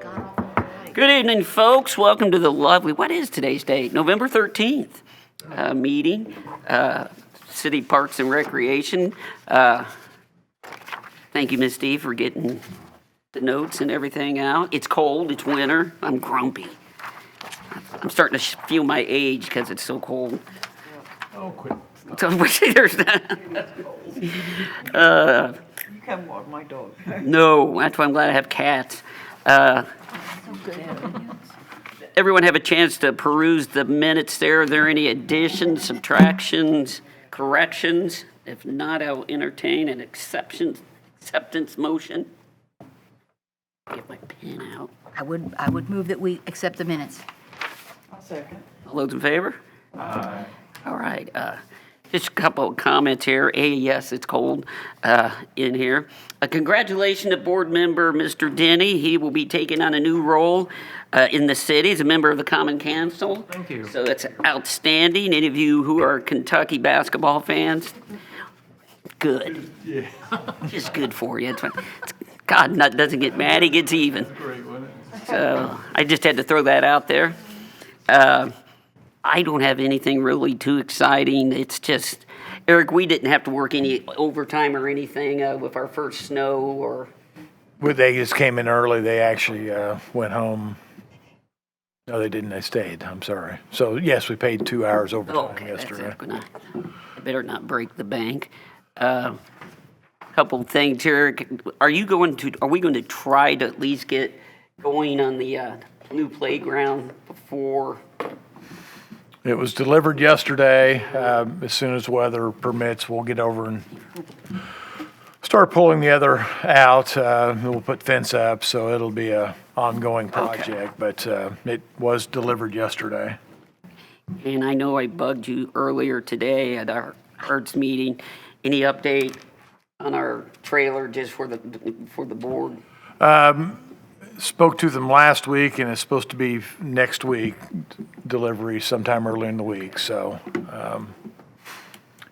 Good evening, folks. Welcome to the lovely, what is today's date? November 13th meeting, City Parks and Recreation. Thank you, Ms. Steve, for getting the notes and everything out. It's cold, it's winter, I'm grumpy. I'm starting to feel my age because it's so cold. Oh, quit. So, there's that. You can walk my dog. No, that's why I'm glad I have cats. Everyone have a chance to peruse the minutes there. Are there any additions, subtractions, corrections? If not, I'll entertain an acceptance motion. Get my pen out. I would move that we accept the minutes. I'll second. All those in favor? Aye. All right. Just a couple of comments here. Yes, it's cold in here. Congratulations to board member Mr. Denny. He will be taking on a new role in the city as a member of the Common Council. Thank you. So that's outstanding. Any of you who are Kentucky basketball fans, good. Yeah. Just good for you. God doesn't get mad, he gets even. Great, wasn't it? So I just had to throw that out there. I don't have anything really too exciting. It's just, Eric, we didn't have to work any overtime or anything with our first snow or. Well, they just came in early. They actually went home. No, they didn't. They stayed. I'm sorry. So, yes, we paid 2 hours overtime yesterday. I better not break the bank. Couple things here. Are we going to try to at least get going on the new playground before? It was delivered yesterday. As soon as weather permits, we'll get over and start pulling the other out. We'll put fence up, so it'll be a ongoing project. But it was delivered yesterday. And I know I bugged you earlier today at our Hertz meeting. Any update on our trailer just for the board? Spoke to them last week, and it's supposed to be next week delivery sometime early in the week. So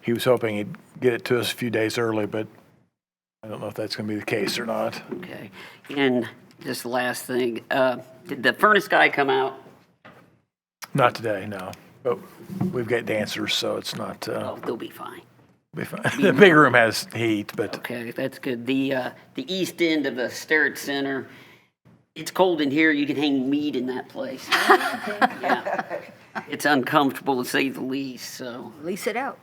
he was hoping he'd get it to us a few days early, but I don't know if that's going to be the case or not. Okay. And just the last thing, did the furnace guy come out? Not today, no. But we've got dancers, so it's not. Oh, they'll be fine. Be fine. The big room has heat, but Okay, that's good. The east end of the Starrett Center, it's cold in here. You can hang meat in that place. Yeah, it's uncomfortable to say the least. So, Lease it out.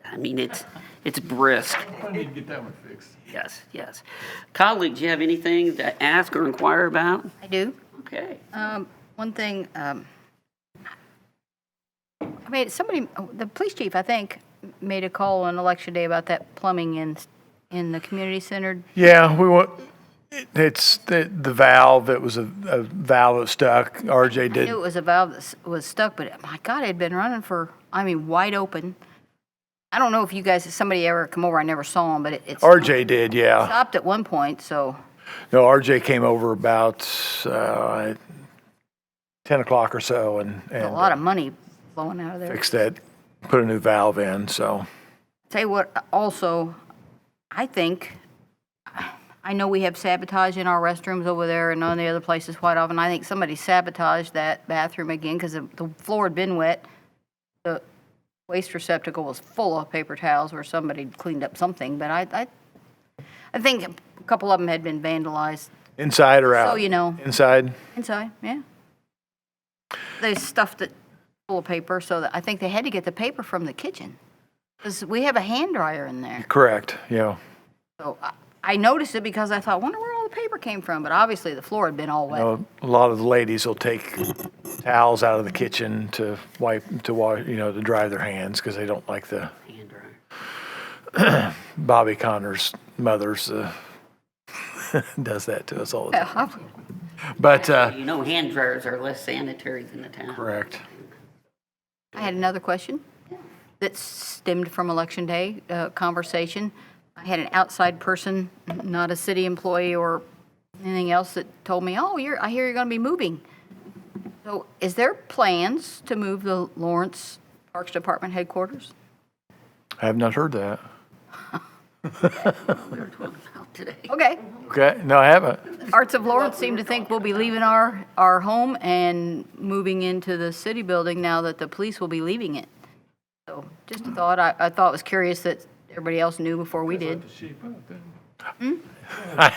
I mean, it's brisk. I need to get that one fixed. Yes. Colleagues, you have anything to ask or inquire about? I do. Okay. One thing, the police chief, I think, made a call on election day about that plumbing in the community center. Yeah, we want. It's the valve. It was a valve that was stuck. RJ I did. knew it was a valve that was stuck, but my God, it had been running wide open. I don't know if somebody ever come over. I never saw him, but it RJ did, yeah. stopped at one point, so. No, RJ came over about 10 o'clock or so and A lot of money flowing out of there. fixed that, put a new valve in, so. Tell you what, also, I know we have sabotage in our restrooms over there and on the other places quite often. I think somebody sabotaged that bathroom again because the floor had been wet. The waste receptacle was full of paper towels where somebody cleaned up something, but I think a couple of them had been vandalized. Inside or out? So, you know. Inside? Inside, yeah. They stuffed it full of paper, so that I think they had to get the paper from the kitchen. Because we have a hand dryer in there. Correct, yeah. So I noticed it because I thought, wonder where all the paper came from. But obviously the floor had been all wet. You know, a lot of the ladies will take towels out of the kitchen to wash, to dry their hands because they don't like the Hand dryer. Bobby Connor's mother's does that to us all the time. But Hand dryers are less sanitary than the town. correct. I had another question that stemmed from Election Day conversation. I had an outside person, not a city employee or anything else, that told me, I hear you're going to be moving. So is there plans to move the Lawrence Parks Department headquarters? I have not heard that. We were talking about today. Okay. Okay, no, I haven't. Arts of Lawrence seem to think we'll be leaving our home and moving into the city building now that the police will be leaving it. So just a thought. I thought it was curious that everybody else knew before we did. I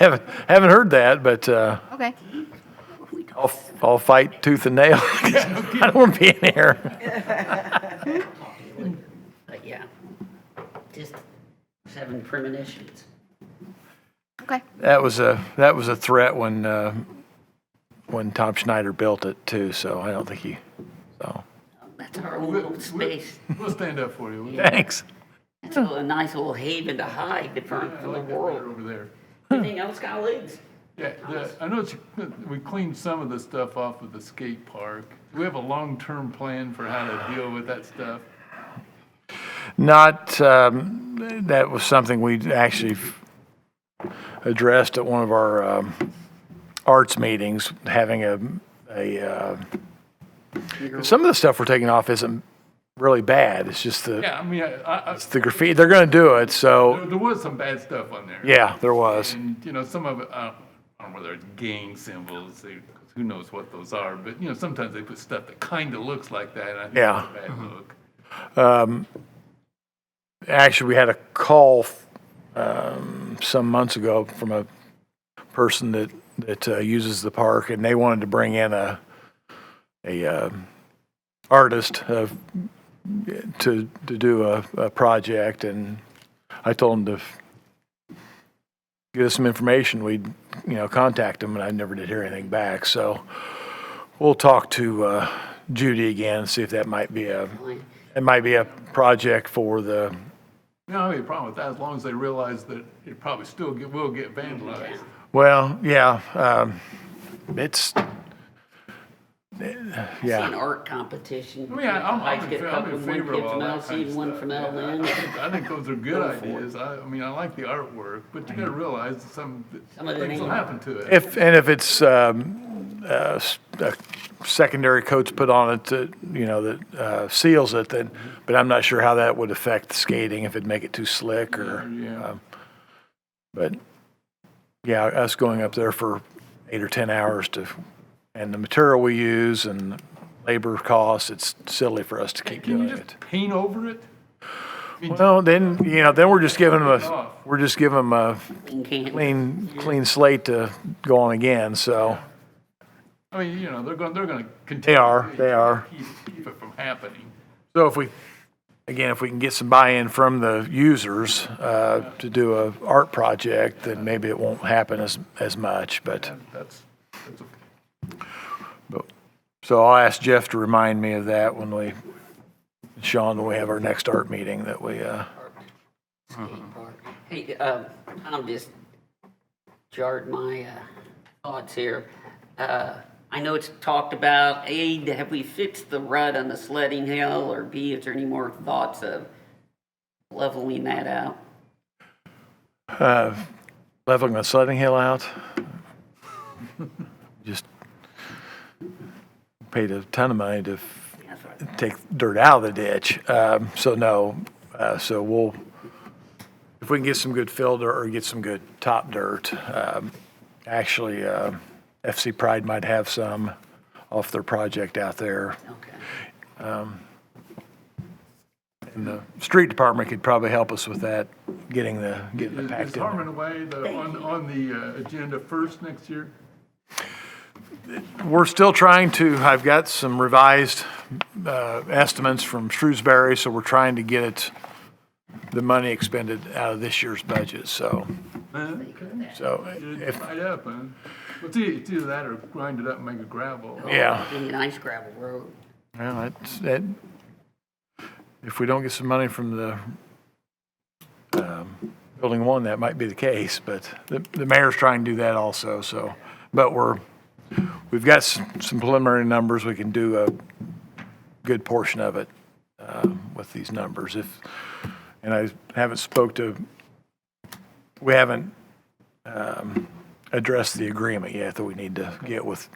haven't heard that, but Okay. I'll fight tooth and nail. I don't want to be in here. But yeah, just having premonitions. Okay. That was a threat when Tom Schneider built it too. So I don't think so. That's our own little space. We'll stand up for you. Thanks. It's a nice little haven to hide from I the like that world. better over there. Anything else, colleagues? Yeah, I know we cleaned some of the stuff off of the skate park. Do we have a long-term plan for how to deal with that stuff? Not, that was something we actually addressed at one of our arts meetings, having some of the stuff we're taking off isn't really bad. It's just Yeah, I mean, it's the graffiti. They're going to do it, so there was some bad stuff on there. yeah, there was. And, some of it, I don't know whether it's gang symbols, who knows what those are, but, sometimes they put stuff that kind of looks like that, and I think Yeah. it's a bad look. Actually, we had a call some months ago from a person that uses the park, and they wanted to bring in a artist to do a project, and I told them to give us some information. We'd contact them, and I never did hear anything back. So we'll talk to Judy again and see if that might be a project for the. I don't have any problem with that, as long as they realize that it probably still will get vandalized. Well, yeah, it's. An Yeah, art competition. I mean, I'm Get a couple in from favor of all one that kid kind from of one stuff. from Yeah, LN. I think those are good ideas. I like the artwork, but you gotta realize that some Some of it things will ain't. happen to it. if it's a secondary coat's put on it that seals it, then, but I'm not sure how that would affect the skating, if it'd make it too slick or, Yeah. but yeah, us going up there for 8 or 10 hours and the material we use and labor costs, it's silly for us to keep Can you doing just it. paint over it? Well, then we're just giving them off. a clean slate to go on again, so. I mean, they're gonna continue. They are. Keep it from happening. So if we can get some buy-in from the users to do a art project, then maybe it won't happen as much, but. That's okay. So I'll ask Jeff to remind me of that Sean, when we have our next art meeting, that we, Skate park. Hey, Tom just jarred my thoughts here. I know it's talked about, A, have we fixed the rut on the sledding hill, or B, is there any more thoughts of leveling that out? leveling the sledding hill out. Just paid a ton of money to take dirt out of the ditch. So no, so if we can get some good fill dirt or get some good top dirt, actually, FC Pride might have some off their project out there. Okay. And the street department could probably help us with that, getting the Is packed in. Harmon Way on the agenda first next year? We're still trying to, I've got some revised estimates from Shrewsbury, so we're trying to get the money expended out of this year's budget, so It's if, tied up, huh? It's either that or grind it up and make it gravel. yeah. Be a nice gravel road. Well, if we don't get some money from the building one, that might be the case, but the mayor's trying to do that also, so, but we've got some preliminary numbers. We can do a good portion of it with these numbers. And I haven't we haven't addressed the agreement yet that we need to get with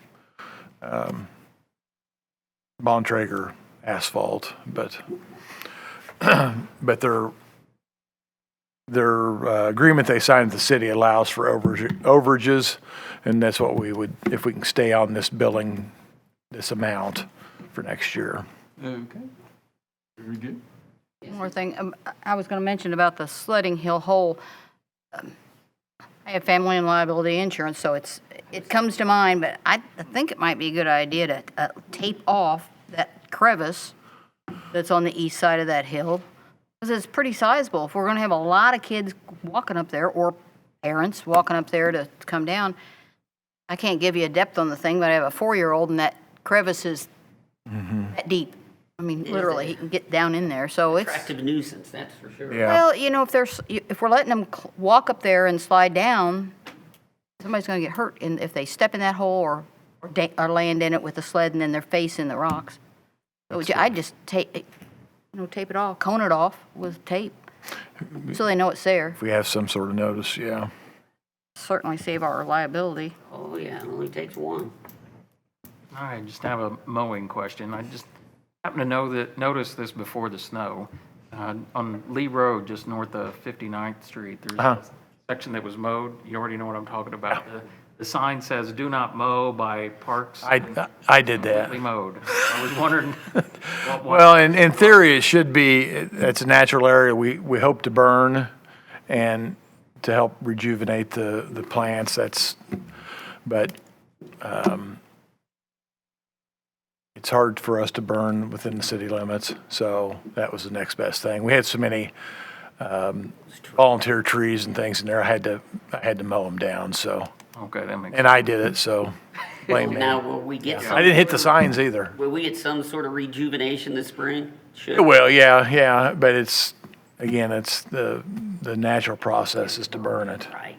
Bontrager Asphalt, but they're their agreement they signed with the city allows for overages, and that's what we would, if we can stay on this billing, this amount for next year. Okay, very good. One more thing, I was going to mention about the sledding hill hole. I have family and liability insurance, so it comes to mind, but I think it might be a good idea to tape off that crevice that's on the east side of that hill, because it's pretty sizable. If we're going to have a lot of kids walking up there, or parents walking up there to come down, I can't give you a depth on the thing, but I have a 4-year-old, and that crevice is that deep. I mean, literally, he can get down in there, so it's... Attractive nuisance, that's for sure. Yeah. Well, you know, if we're letting them walk up there and slide down, somebody's going to get hurt if they step in that hole or land in it with a sled and then their face in the rocks. So I just tape it off, cone it off with tape, so they know it's there. If we have some sort of notice, yeah. Certainly save our liability. Oh, yeah, it only takes one. I just have a mowing question. I just happened to notice this before the snow. On Lee Road, just north of 59th Street, there's a section that was mowed. You already know what I'm talking about. The sign says, "Do not mow by parks." I did that. Completely mowed. I was wondering what. Well, in theory, it should be, it's a natural area we hope to burn and to help rejuvenate the plants. But it's hard for us to burn within the city limits, so that was the next best thing. We had so many volunteer trees and things in there, I had to mow them down, so. Okay, that makes And I did it, so blame me. Now, will we get some? I didn't hit the signs either. Will we get some sort of rejuvenation this spring? Should. Well, yeah, but it's the natural process is to burn it. Right.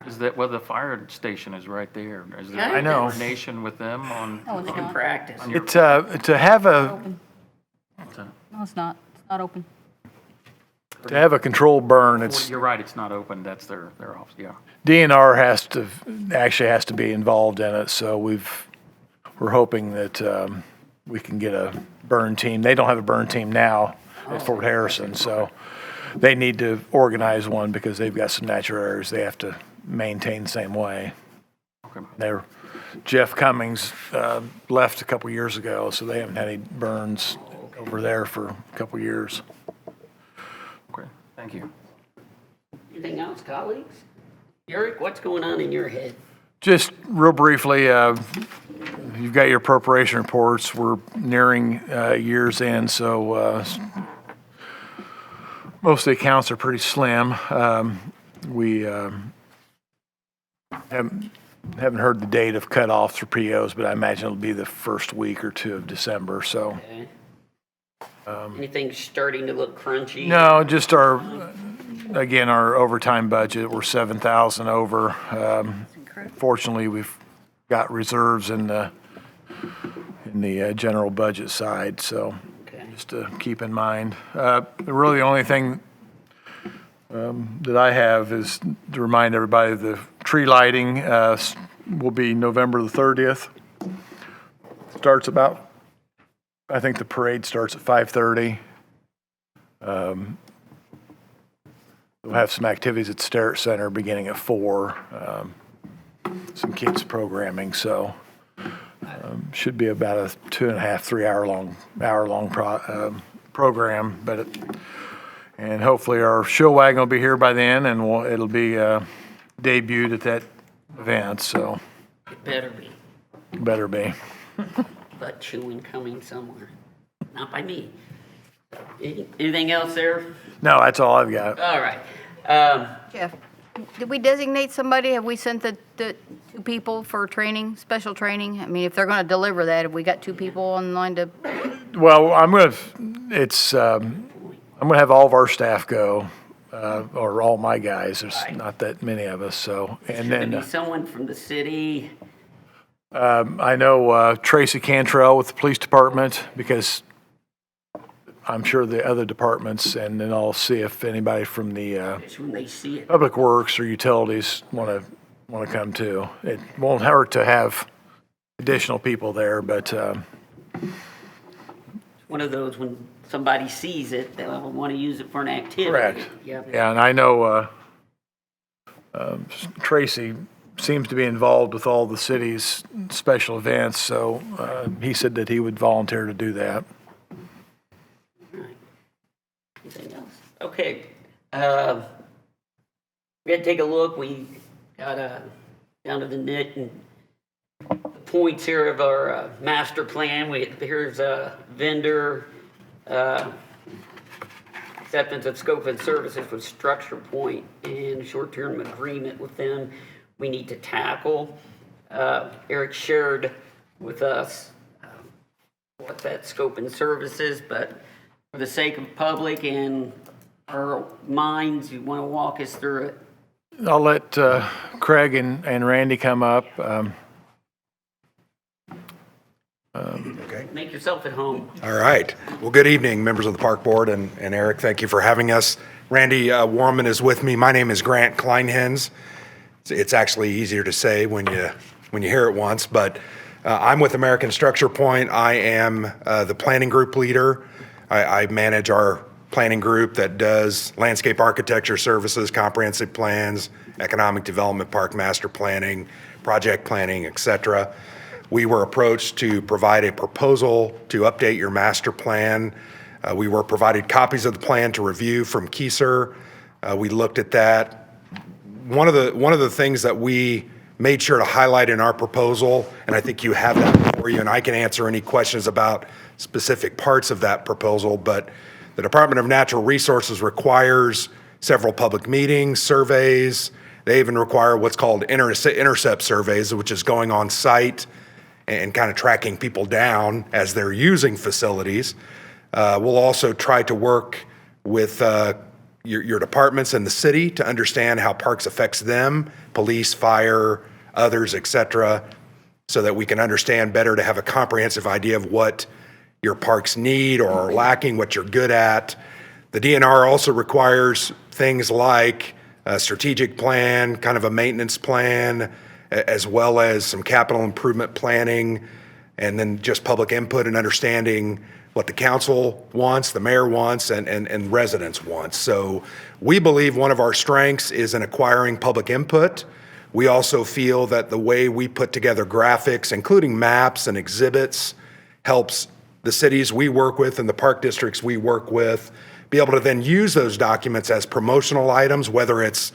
Is that, well, the fire station is right there. Is there Yeah, I know. coordination with them on? They can practice. on your- To have a No, it's not. It's not open. controlled burn, Well, it's you're right, it's not open. That's their office, yeah. DNR has to be involved in it. So we're hoping that we can get a burn team. They don't have a burn team now at Fort Harrison, so they need to organize one because they've got some natural areas they have to maintain the same way. Okay. Jeff Cummings left a couple years ago, so they haven't had any burns over there for a couple years. Okay, thank you. Anything else, colleagues? Eric, what's going on in your head? Just real briefly, you've got your appropriation reports. We're nearing year's end, so most of the accounts are pretty slim. We haven't heard the date of cutoffs for POs, but I imagine it'll be the first week or two of December, so. Okay. Anything starting to look crunchy? No, just our overtime budget, we're 7,000 over. Fortunately, we've got reserves in the general budget side, so Okay. just to keep in mind. Really, the only thing that I have is to remind everybody the tree lighting will be November the 30th. Starts about, I think the parade starts at 5:30. We'll have some activities at Starrett Center beginning at 4, some kids programming, so should be about a 2.5, 3 hour long program. And hopefully our show wagon will be here by then, and it'll be debuted at that event. So It better be. better be. Butt chewing coming somewhere. Not by me. Anything else there? No, that's all I've got. All right. Jeff, did we designate somebody? Have we sent the 2 people for training, special training? I mean, if they're going to deliver that, have we got 2 people on line to? Well, I'm gonna have all of our staff go, or all my guys. There's not that many of us, so. And Maybe then someone from the city. I know Tracy Cantrell with the police department, because I'm sure the other departments, and then I'll see if anybody from the When they see it. Public Works or Utilities want to come too. It won't hurt to have additional people there, but One of those when somebody sees it, they'll want to use it for an activity. Correct. Yeah. Yeah, and I know Tracy seems to be involved with all the city's special events, so he said that he would volunteer to do that. Anything else? Okay. We had to take a look. We got down to the nit and the points here of our master plan. Here's a vendor acceptance of scope and services with Structure Point and short-term agreement with them we need to tackle. Eric shared with us what that scope and services, but for the sake of public and our minds, you want to walk us through it? I'll let Craig and Randy come up. Make yourself at home. All right. Well, good evening, members of the Park Board, and Eric, thank you for having us. Randy Warman is with me. My name is Grant Kleinhens. It's actually easier to say when you hear it once, but I'm with American Structure Point. I am the planning group leader. I manage our planning group that does landscape architecture services, comprehensive plans, economic development, park master planning, project planning, et cetera. We were approached to provide a proposal to update your master plan. We were provided copies of the plan to review from Kieser. We looked at that. One of the things that we made sure to highlight in our proposal, and I think you have that before you, and I can answer any questions about specific parts of that proposal, but the Department of Natural Resources requires several public meetings, surveys. They even require what's called intercept surveys, which is going on site and kind of tracking people down as they're using facilities. We'll also try to work with your departments in the city to understand how parks affects them, police, fire, others, et cetera, so that we can understand better to have a comprehensive idea of what your parks need or are lacking, what you're good at. The DNR also requires things like a strategic plan, kind of a maintenance plan, as well as some capital improvement planning, and then just public input and understanding what the council wants, the mayor wants, and residents want. So we believe one of our strengths is in acquiring public input. We also feel that the way we put together graphics, including maps and exhibits, helps the cities we work with and the park districts we work with be able to then use those documents as promotional items, whether it's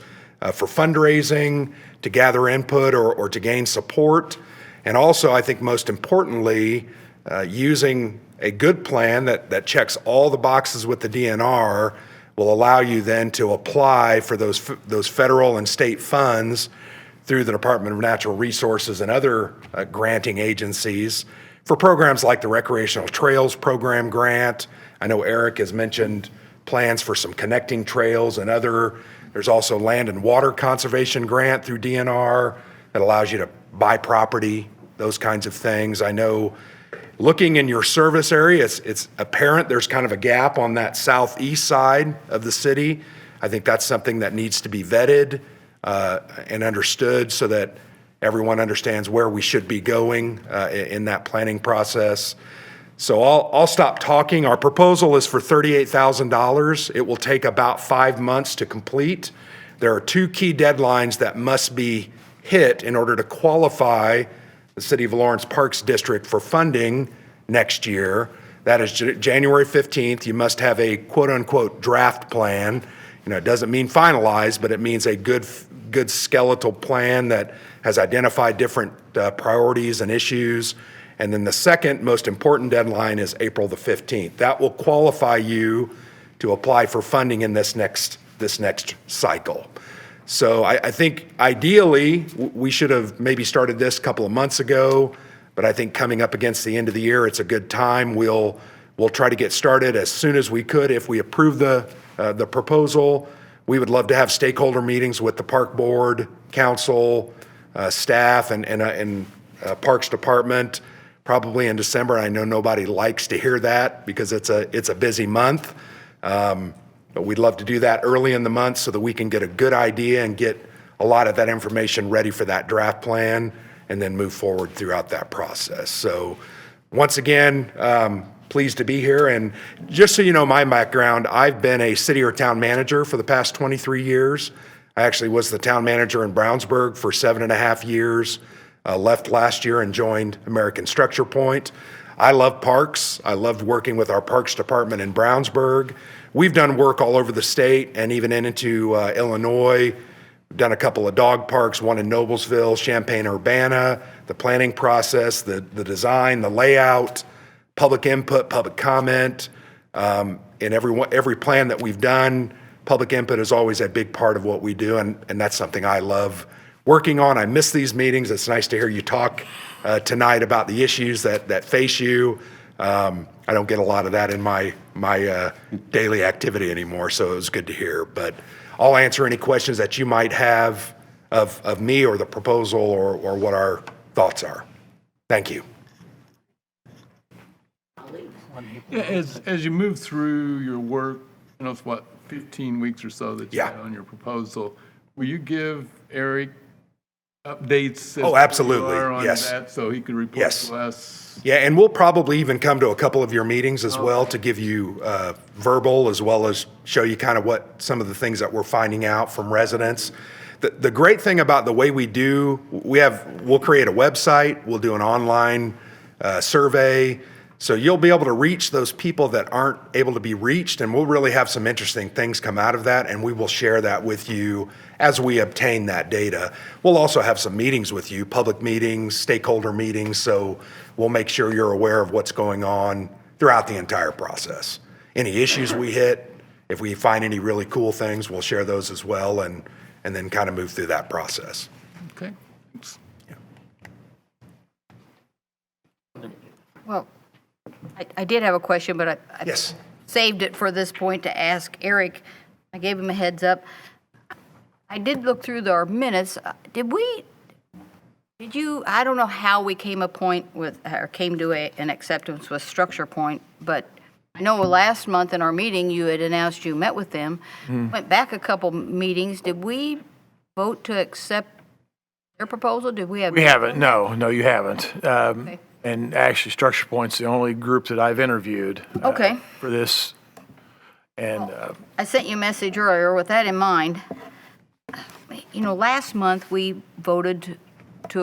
for fundraising, to gather input, or to gain support. And also, I think most importantly, using a good plan that checks all the boxes with the DNR will allow you then to apply for those federal and state funds through the Department of Natural Resources and other granting agencies for programs like the Recreational Trails Program grant. I know Eric has mentioned plans for some connecting trails and there's also land and water conservation grant through DNR that allows you to buy property, those kinds of things. I know looking in your service area, it's apparent there's kind of a gap on that southeast side of the city. I think that's something that needs to be vetted and understood so that everyone understands where we should be going in that planning process. So I'll stop talking. Our proposal is for $38,000. It will take about 5 months to complete. There are two key deadlines that must be hit in order to qualify the City of Lawrence Parks District for funding next year. That is January 15th. You must have a quote-unquote draft plan. It doesn't mean finalized, but it means a good skeletal plan that has identified different priorities and issues. And then the second most important deadline is April the 15th. That will qualify you to apply for funding in this next cycle. So I think ideally we should have maybe started this a couple of months ago, but I think coming up against the end of the year, it's a good time. We'll try to get started as soon as we could. If we approve the proposal, we would love to have stakeholder meetings with the park board, council, staff, and Parks Department, probably in December. I know nobody likes to hear that because it's a busy month. But we'd love to do that early in the month so that we can get a good idea and get a lot of that information ready for that draft plan and then move forward throughout that process. So once again, Pleased to be here. And just so you know my background, I've been a city or town manager for the past 23 years. I actually was the town manager in Brownsburg for 7.5 years. Left last year and joined American Structure Point. I love parks. I loved working with our Parks Department in Brownsburg. We've done work all over the state and even into Illinois. We've done a couple of dog parks, one in Noblesville, Champaign-Urbana, the planning process, the design, the layout, public input, public comment. In every plan that we've done, public input is always a big part of what we do, and that's something I love working on. I miss these meetings. It's nice to hear you talk tonight about the issues that face you. I don't get a lot of that in my daily activity anymore, so it was good to hear. But I'll answer any questions that you might have of me or the proposal or what our thoughts are. Thank you. Yeah, as you move through your work, it's what, 15 weeks or so that you Yeah. had on your proposal, will you give Eric updates? Oh, absolutely, As where you are on yes. that, so he can report Yes. to us? Yeah, and we'll probably even come to a couple of your meetings as well to give you verbal as well as show you kind of what some of the things that we're finding out from residents. The great thing about the way we do, we'll create a website, we'll do an online survey, so you'll be able to reach those people that aren't able to be reached, and we'll really have some interesting things come out of that, and we will share that with you as we obtain that data. We'll also have some meetings with you, public meetings, stakeholder meetings, so we'll make sure you're aware of what's going on throughout the entire process. Any issues we hit, if we find any really cool things, we'll share those as well, and then kind of move through that process. Okay, thanks. Well, I did have a question, but I Yes. saved it for this point to ask Eric. I gave him a heads up. I did look through our minutes. Did you, I don't know how we came to an acceptance with Structure Point, but I know last month in our meeting, you had announced you met with them. Went back a couple meetings. Did we vote to accept their proposal? Did we have? We haven't, no, you haven't. Okay. And actually, Structure Point's the only group that I've interviewed Okay. for this. And I sent you a message earlier with that in mind. Last month, we voted to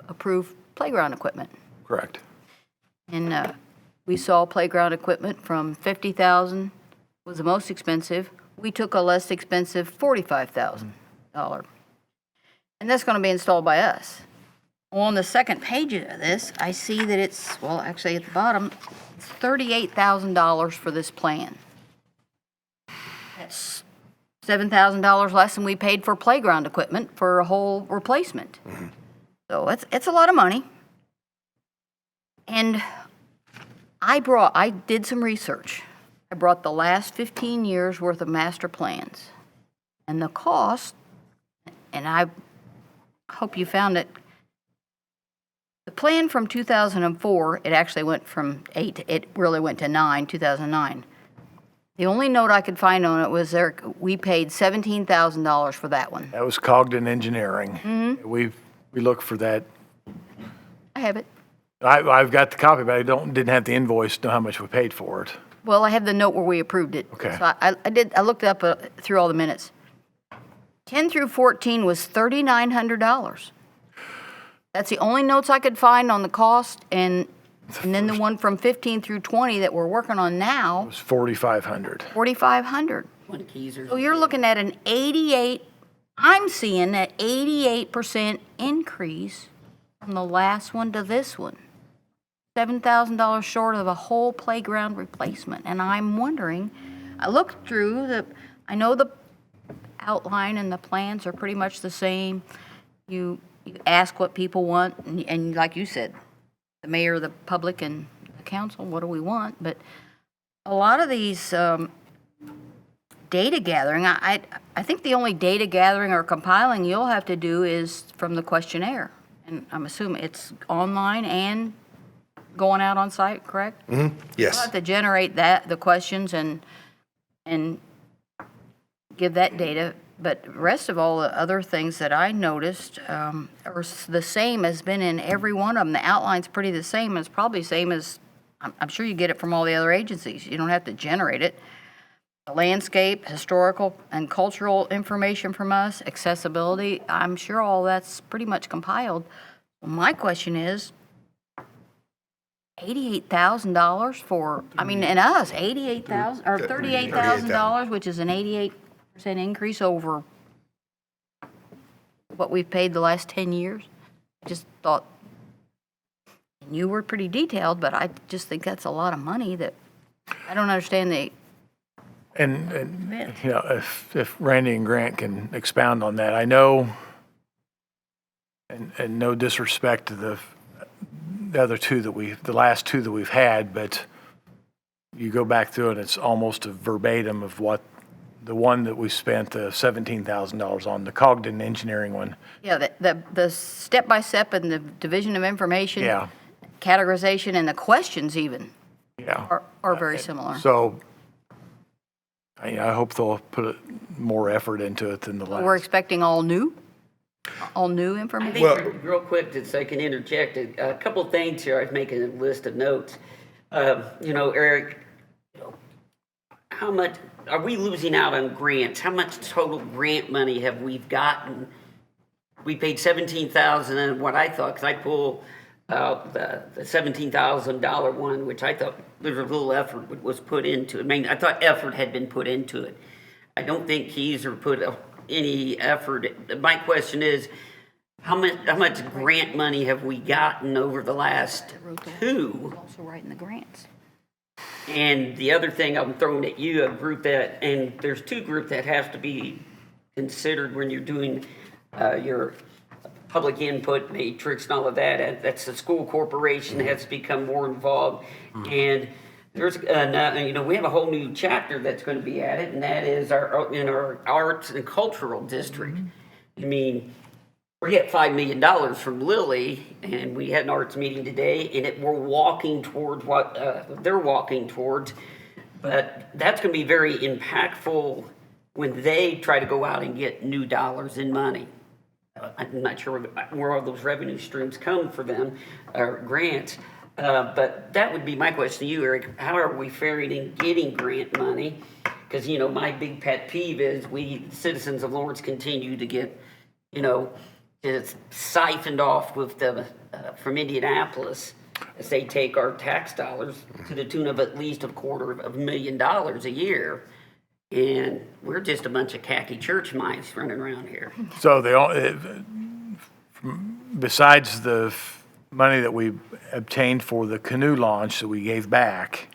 approve playground equipment. correct. And we saw playground equipment from $50,000 was the most expensive. We took a less expensive $45,000. And that's going to be installed by us. On the second page of this, I see that it's, well, actually at the bottom, it's $38,000 for this plan. That's $7,000 less than we paid for playground equipment for a whole replacement. So it's a lot of money. And I did some research. I brought the last 15 years worth of master plans. And the cost, and I hope you found it, the plan from 2004, it actually went from 8, it really went to 9, 2009. The only note I could find on it was we paid $17,000 for that one. That was Cogden Engineering. We looked for that. I have it. I've got the copy, but I didn't have the invoice to know how much we paid for it. Well, I have the note where we approved it. Okay. So I looked up through all the minutes. 10 through 14 was $3,900. That's the only notes I could find on the cost, and then the one from 15 through 20 that we're working on It now, was $4,500. $4,500. One Keyser. So you're looking at I'm seeing an 88% increase from the last one to this one. $7,000 short of a whole playground replacement. And I'm wondering, I looked through I know the outline and the plans are pretty much the same. You ask what people want, and like you said, the mayor, the public, and the council, what do we want? But a lot of these data gathering, I think the only data gathering or compiling you'll have to do is from the questionnaire. And I'm assuming it's online and going out on site, correct? Yes. You'll have to generate the questions and give that data. But the rest of all the other things that I noticed are the same as been in every one of them. The outline's pretty the same. It's probably the same as I'm sure you get it from all the other agencies. You don't have to generate it. Landscape, historical, and cultural information from us, accessibility, I'm sure all that's pretty much compiled. My question is, $88,000 for, I mean, and us, 88,000, or $38,000, which is an 88% increase over what we've paid the last 10 years? Just thought, you were pretty detailed, but I just think that's a lot of money that, I don't understand the, And, you know, if Randy and Grant can expound on that, I know, and no disrespect to the other two the last two that we've had, but you go back through it, it's almost a verbatim of what, the one that we spent $17,000 on, the Cogden engineering one. yeah, the step-by-step and the division of information. Yeah. Categorization and the questions even Yeah. are very similar. So, I hope they'll put more effort into it than the last. We're expecting all new I information? think, real quick, so I can interject, a couple things here. I've making a list of notes. You know, Eric, how much, are we losing out on grants? How much total grant money have we gotten? We paid $17,000 and what I thought, because I pulled the $17,000 one, which I thought there was a little effort was put into it. I mean, I thought effort had been put into it. I don't think he's put any effort. My question is, how much grant money have we gotten over the last two? Also writing the grants. And the other thing I'm throwing at you, a group that, and there's two groups that have to be considered when you're doing your public input matrix and all of that. And that's the school corporation has become more involved. And there's, you know, we have a whole new chapter that's going to be added, and that is in our arts and cultural district. I mean, we get $5 million from Lilly, and we had an arts meeting today, and we're walking towards what they're walking towards. But that's going to be very impactful when they try to go out and get new dollars in money. I'm not sure where all those revenue streams come for them, or grants. But that would be my question to you, Eric. How are we faring in getting grant money? Because, you know, my big pet peeve is we, citizens of Lawrence, continue to get, you know, it's siphoned off with the from Indianapolis as they take our tax dollars to the tune of at least $250,000 a year. And we're just a bunch of khaki church mice running around here. So besides the money that we obtained for the canoe launch that we gave back,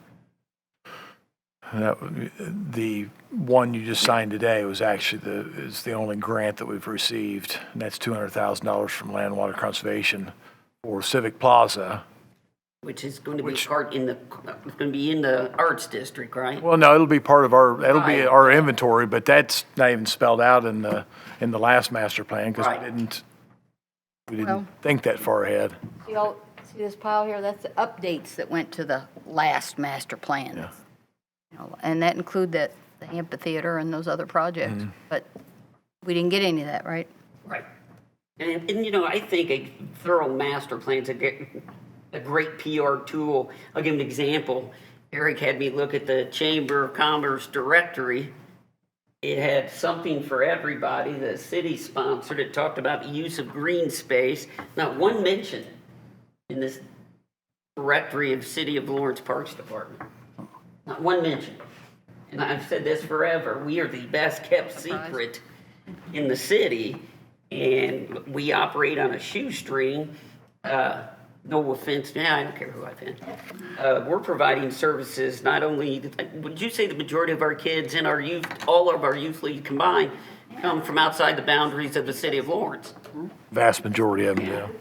the one you just signed today was actually is the only grant that we've received, and that's $200,000 from Land and Water Conservation for Civic Plaza. Which is going to be part in it's going to be in the arts district, right? Well, no, it'll be part of it'll be Right. our inventory, but that's not even spelled out in the last master plan because Right. we didn't Well- think that far ahead. See this pile here? That's the updates that went to the last master plan. Yeah. You know, and that include the amphitheater and those other projects. But we didn't get any of that, right? Right. And you know, I think a thorough master plan is a great PR tool. I'll give an example. Eric had me look at the Chamber of Commerce directory. It had something for everybody. The city sponsored it, talked about the use of green space. Not one mention in this directory of City of Lawrence Parks Department. Not one mention. And I've said this forever. We are the best kept secret in the city, and we operate on a shoestring. No offense, I don't care who I offend. We're providing services not only, would you say the majority of our kids and our youth, all of our youth league combined, come from outside the boundaries of the city of Lawrence? Vast majority of them,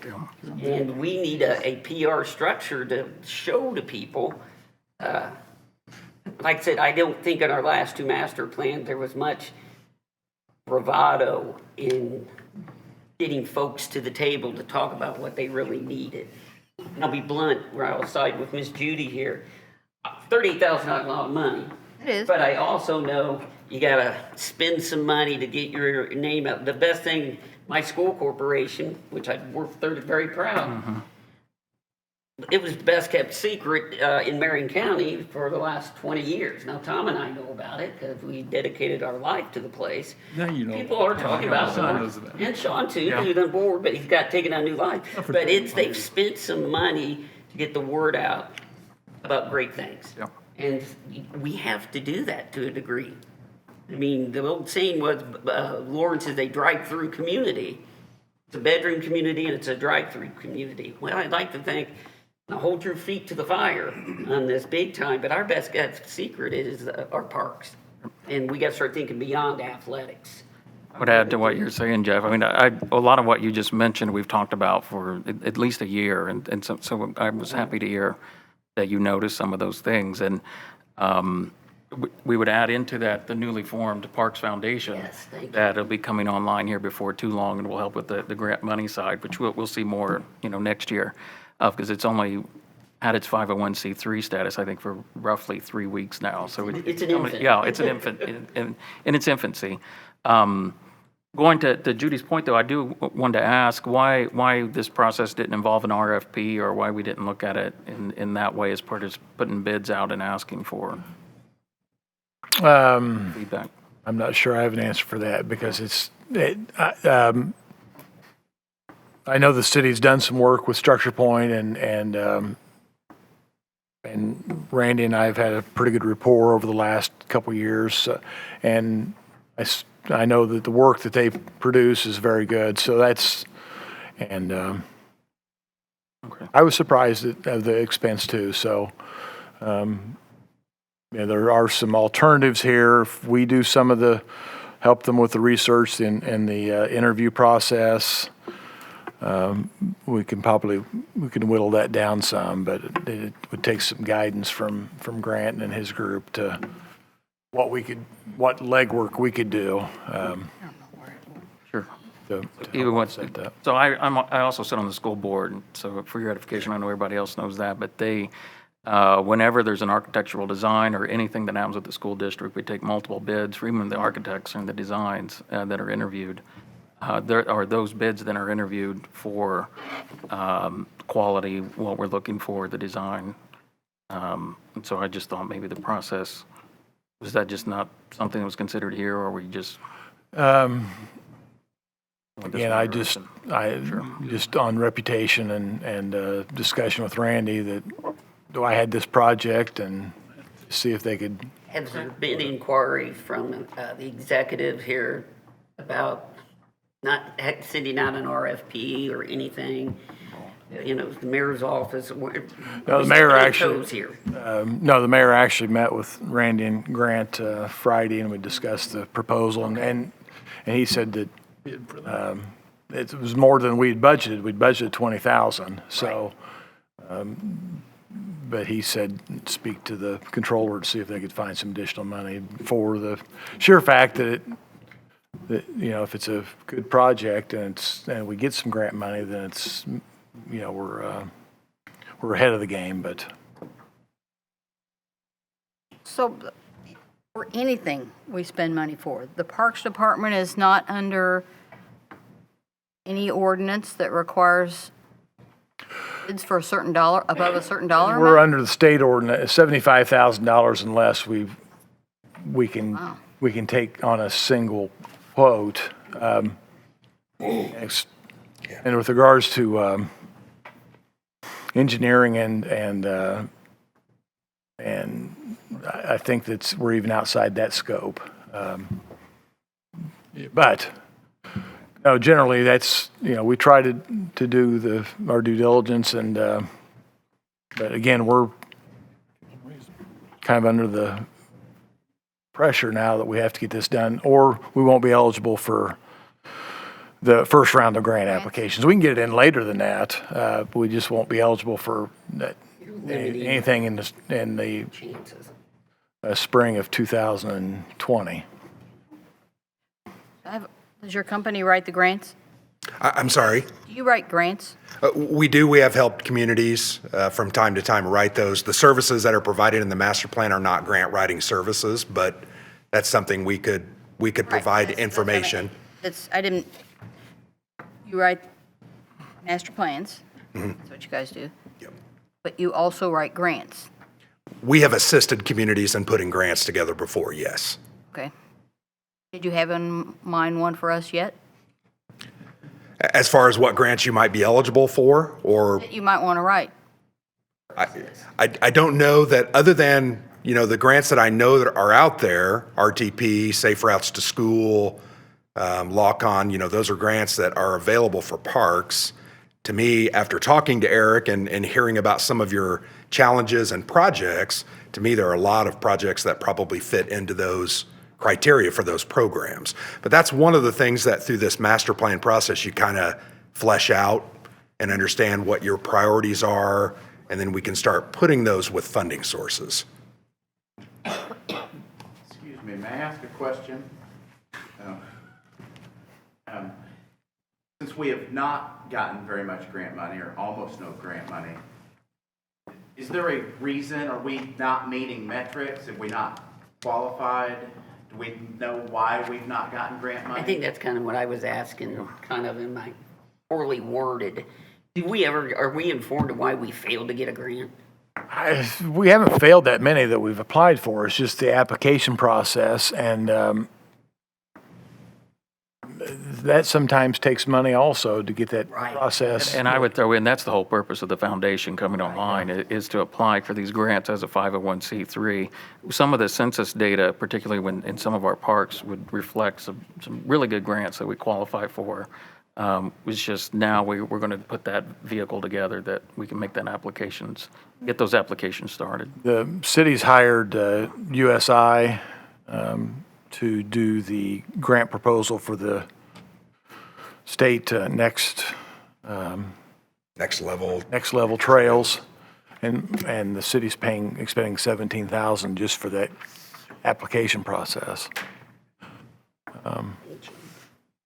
yeah. And we need a PR structure to show to people. Like I said, I don't think in our last two master plans there was much bravado in getting folks to the table to talk about what they really needed. And I'll be blunt, where I'll side with Miss Judy here. $38,000 is not a lot of money. It is. But I also know you gotta spend some money to get your name out. The best thing, my school corporation, which we're very proud, it was the best kept secret in Marion County for the last 20 years. Now, Tom and I know about it because we dedicated our life to the place. Now you know. People are talking about Sean it. knows about it. And Sean too, Yeah. who's on board, but he's got taken on new life. for But sure. they've spent some money to get the word out about great things. Yep. And we have to do that to a degree. I mean, the old saying was, Lawrence is a drive-through community. It's a bedroom community and it's a drive-through community. Well, I'd like to think, now hold your feet to the fire on this big time, but our best kept secret is our parks. And we got to start thinking beyond athletics. I would add to what you're saying, Jeff. I mean, a lot of what you just mentioned, we've talked about for at least a year, and so I was happy to hear that you noticed some of those things. And we would add into that the newly formed Parks Foundation. Yes, thank you. That'll be coming online here before too long, and will help with the grant money side, which we'll see more, next year, because it's only had its 501c3 status, I think, for roughly 3 weeks now. So It's an infant. Yeah, it's an infant in its infancy. Going to Judy's point, though, I do want to ask why this process didn't involve an RFP, or why we didn't look at it in that way as part of putting bids out and asking for feedback. I'm not sure I have an answer for that because I know the city's done some work with Structure Point and Randy and I have had a pretty good rapport over the last couple of years. And I know that the work that they produce is very good. So okay. I was surprised at the expense too. So, there are some alternatives here. If we do some of help them with the research and the interview process, we can whittle that down some, but it would take some guidance from Grant and his group to what legwork we could do. Sure. To Even help what, set that. so I also sit on the school board, so for your edification, I know everybody else knows that, but they, whenever there's an architectural design or anything that happens with the school district, we take multiple bids for even the architects and the designs that are interviewed. There are those bids that are interviewed for quality, what we're looking for, the design. And so I just thought maybe the process, was that just not something that was considered here, or were you just? Again, I just on reputation and discussion with Randy that I had this project and see if they could. Has there been inquiry from the executive here about not sending out an RFP or anything? The mayor's office. No, the mayor actually. Here. The mayor actually met with Randy and Grant Friday, and we discussed the proposal, and he said that it was more than we'd budgeted. We'd budgeted $20,000. So, but he said speak to the controller to see if they could find some additional money for the sheer fact that if it's a good project and we get some grant money, then it's we're ahead of the game. But So for anything we spend money for, the Parks Department is not under any ordinance that requires bids for a certain dollar, above a certain dollar we're amount? under the state ordinance, $75,000 unless we can take on a single quote. And with regards to engineering and I think we're even outside that scope. But no, generally that's we try to do our due diligence but again we're kind of under the pressure now that we have to get this done, or we won't be eligible for the first round of grant applications. We can get it in later than that, but we just won't be eligible for anything in the Chances. Spring of 2020. Does your company write the grants? I'm sorry. Do you write grants? We do. We have helped communities from time to time write those. The services that are provided in the master plan are not grant writing services, but that's something we could provide information. You write master plans. That's what you guys do. Yep. but you also write grants, We have assisted communities in putting grants together before, yes. okay? Did you have in mind one for us yet? As far as what grants you might be eligible for, or That you might want to write? I don't know that, other than, the grants that I know that are out there, RTP, Safe Routes to School, Lock-On, those are grants that are available for parks. To me, after talking to Eric and hearing about some of your challenges and projects, to me, there are a lot of projects that probably fit into those criteria for those programs. But that's one of the things that through this master plan process, you kind of flesh out and understand what your priorities are, and then we can start putting those with funding sources. Excuse me, may I ask a question? Since we have not gotten very much grant money, or almost no grant money, is there a reason? Are we not meeting metrics? Have we not qualified? Do we know why we've not gotten grant money? I think that's kind of what I was asking, kind of in my poorly worded. Are we informed of why we failed to get a grant? We haven't failed that many that we've applied for. It's just the application process, and that sometimes takes money also to get that Right. process. And I would throw in, that's the whole purpose of the foundation coming online, is to apply for these grants as a 501c3. Some of the census data, particularly when in some of our parks, would reflect some really good grants that we qualify for. It's just now we're going to put that vehicle together that we can make that get those applications started. The city's hired USI to do the grant proposal for the state next level trails, and the city's expending $17,000 just for that application process.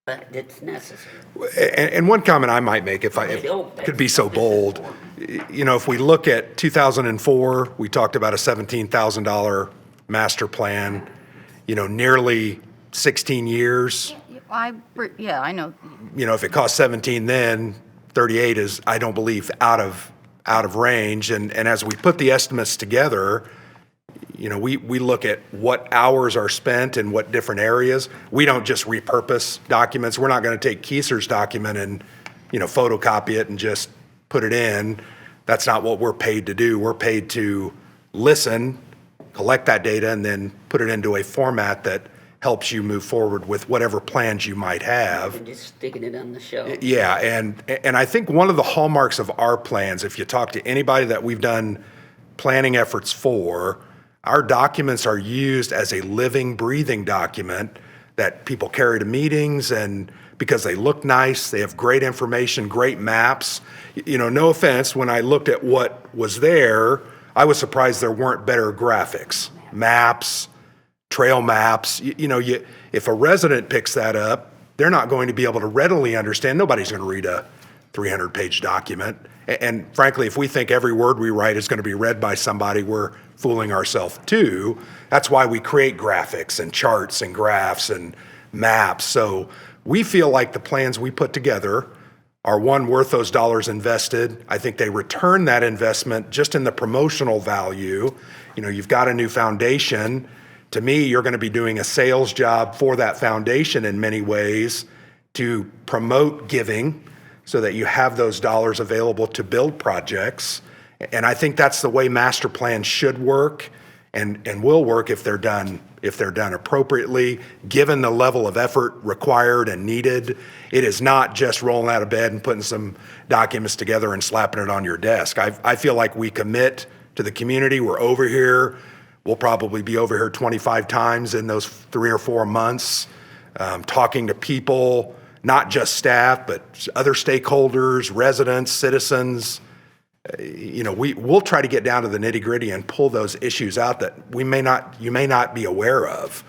But it's necessary. And one comment I might make, if I could be so bold, if we look at 2004, we talked about a $17,000 master plan, nearly 16 years. I know. If it cost 17 then, 38 is, I don't believe, out of range. And as we put the estimates together, we look at what hours are spent in what different areas. We don't just repurpose documents. We're not going to take Kieser's document and, photocopy it and just put it in. That's not what we're paid to do. We're paid to listen, collect that data, and then put it into a format that helps you move forward with whatever plans you might have. And just sticking it on the shelf. Yeah, and I think one of the hallmarks of our plans, if you talk to anybody that we've done planning efforts for, our documents are used as a living, breathing document that people carry to meetings, and because they look nice, they have great information, great maps. No offense, when I looked at what was there, I was surprised there weren't better graphics, maps, trail maps. If a resident picks that up, they're not going to be able to readily understand. Nobody's going to read a 300-page document. And frankly, if we think every word we write is going to be read by somebody, we're fooling ourselves too. That's why we create graphics and charts and graphs and maps. So we feel like the plans we put together are, one, worth those dollars invested. I think they return that investment just in the promotional value. You've got a new foundation. To me, you're going to be doing a sales job for that foundation in many ways to promote giving so that you have those dollars available to build projects. And I think that's the way master plans should work and will work if they're done appropriately, given the level of effort required and needed. It is not just rolling out of bed and putting some documents together and slapping it on your desk. I feel like we commit to the community. We're over here. We'll probably be over here 25 times in those 3 or 4 months, talking to people, not just staff, but other stakeholders, residents, citizens. We'll try to get down to the nitty gritty and pull those issues out that you may not be aware of.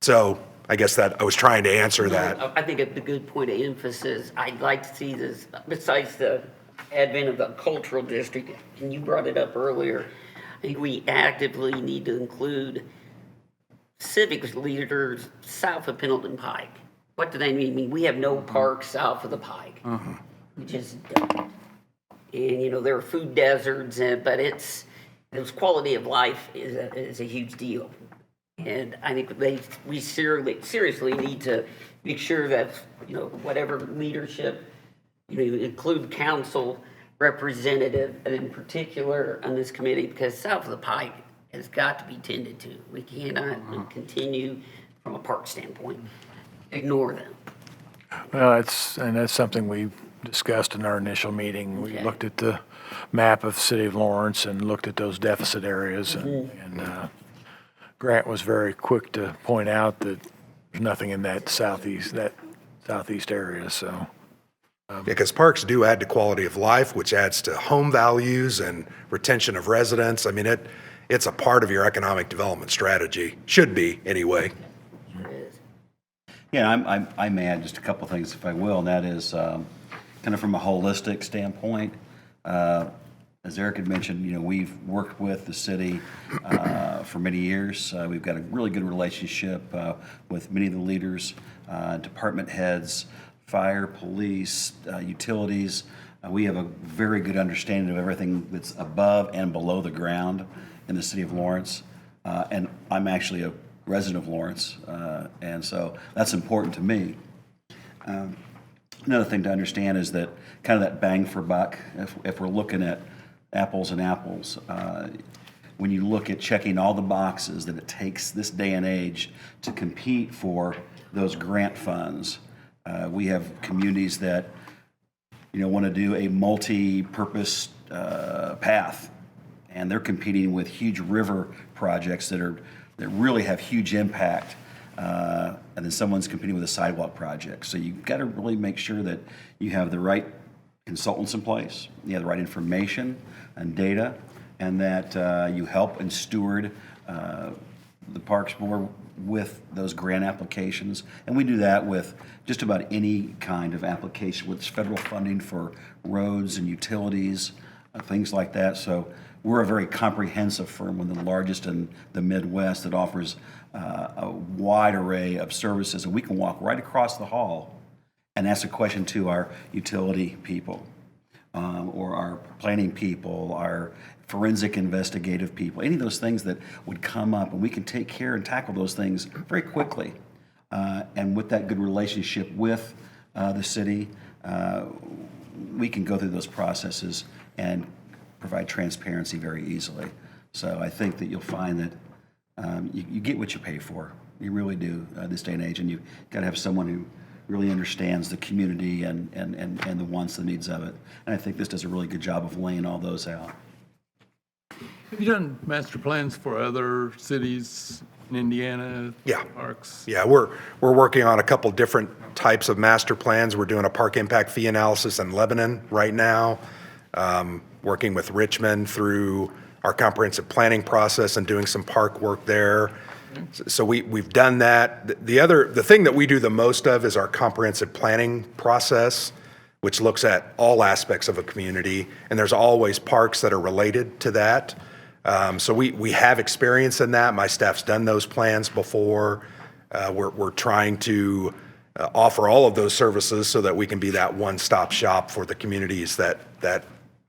So I guess that I was trying to answer that. I think it's a good point of emphasis. I'd like to see this, besides the advent of the cultural district, and you brought it up earlier, I think we actively need to include civic leaders south of Pendleton Pike. What do they mean? We have no park south of the Pike. We just don't. And, there are food deserts, but those quality of life is a huge deal. And I think we seriously need to make sure that, whatever leadership, include council representative, and in particular on this committee, because south of the Pike has got to be tended to. We cannot continue from a park standpoint, ignore them. Well, that's something we discussed in our initial meeting. We Okay. looked at the map of the city of Lawrence and looked at those deficit areas, and Grant was very quick to point out that there's nothing in that southeast area, so. Because parks do add to quality of life, which adds to home values and retention of residents. I mean, it's a part of your economic development strategy, should be anyway. It is. Yeah, I may add just a couple of things if I will, and that is kind of from a holistic standpoint. As Eric had mentioned, we've worked with the city for many years. We've got a really good relationship with many of the leaders, department heads, fire, police, utilities. We have a very good understanding of everything that's above and below the ground in the city of Lawrence. And I'm actually a resident of Lawrence, and so that's important to me. Another thing to understand is that kind of that bang for buck, if we're looking at apples and apples, when you look at checking all the boxes that it takes this day and age to compete for those grant funds, we have communities that want to do a multi-purpose path, and they're competing with huge river projects that really have huge impact, and then someone's competing with a sidewalk project. So you've got to really make sure that you have the right consultants in place, you have the right information and data, and that you help and steward the Parks Board with those grant applications. And we do that with just about any kind of application, with federal funding for roads and utilities, things like that. So we're a very comprehensive firm, one of the largest in the Midwest, that offers a wide array of services. And we can walk right across the hall and ask a question to our utility people, or our planning people, our forensic investigative people, any of those things that would come up, and we can take care and tackle those things very quickly. And with that good relationship with the city, we can go through those processes and provide transparency very easily. So I think that you'll find that you get what you pay for. You really do this day and age, and you've got to have someone who really understands the community and the wants, the needs of it. And I think this does a really good job of laying all those out. Have you done master plans for other cities in Indiana? Yeah. Parks? Yeah, we're working on a couple different types of master plans. We're doing a park impact fee analysis in Lebanon right now, working with Richmond through our comprehensive planning process and doing some park work there. So we've done that. The thing that we do the most of is our comprehensive planning process, which looks at all aspects of a community, and there's always parks that are related to that. So we have experience in that. My staff's done those plans before. We're trying to offer all of those services so that we can be that one-stop shop for the communities that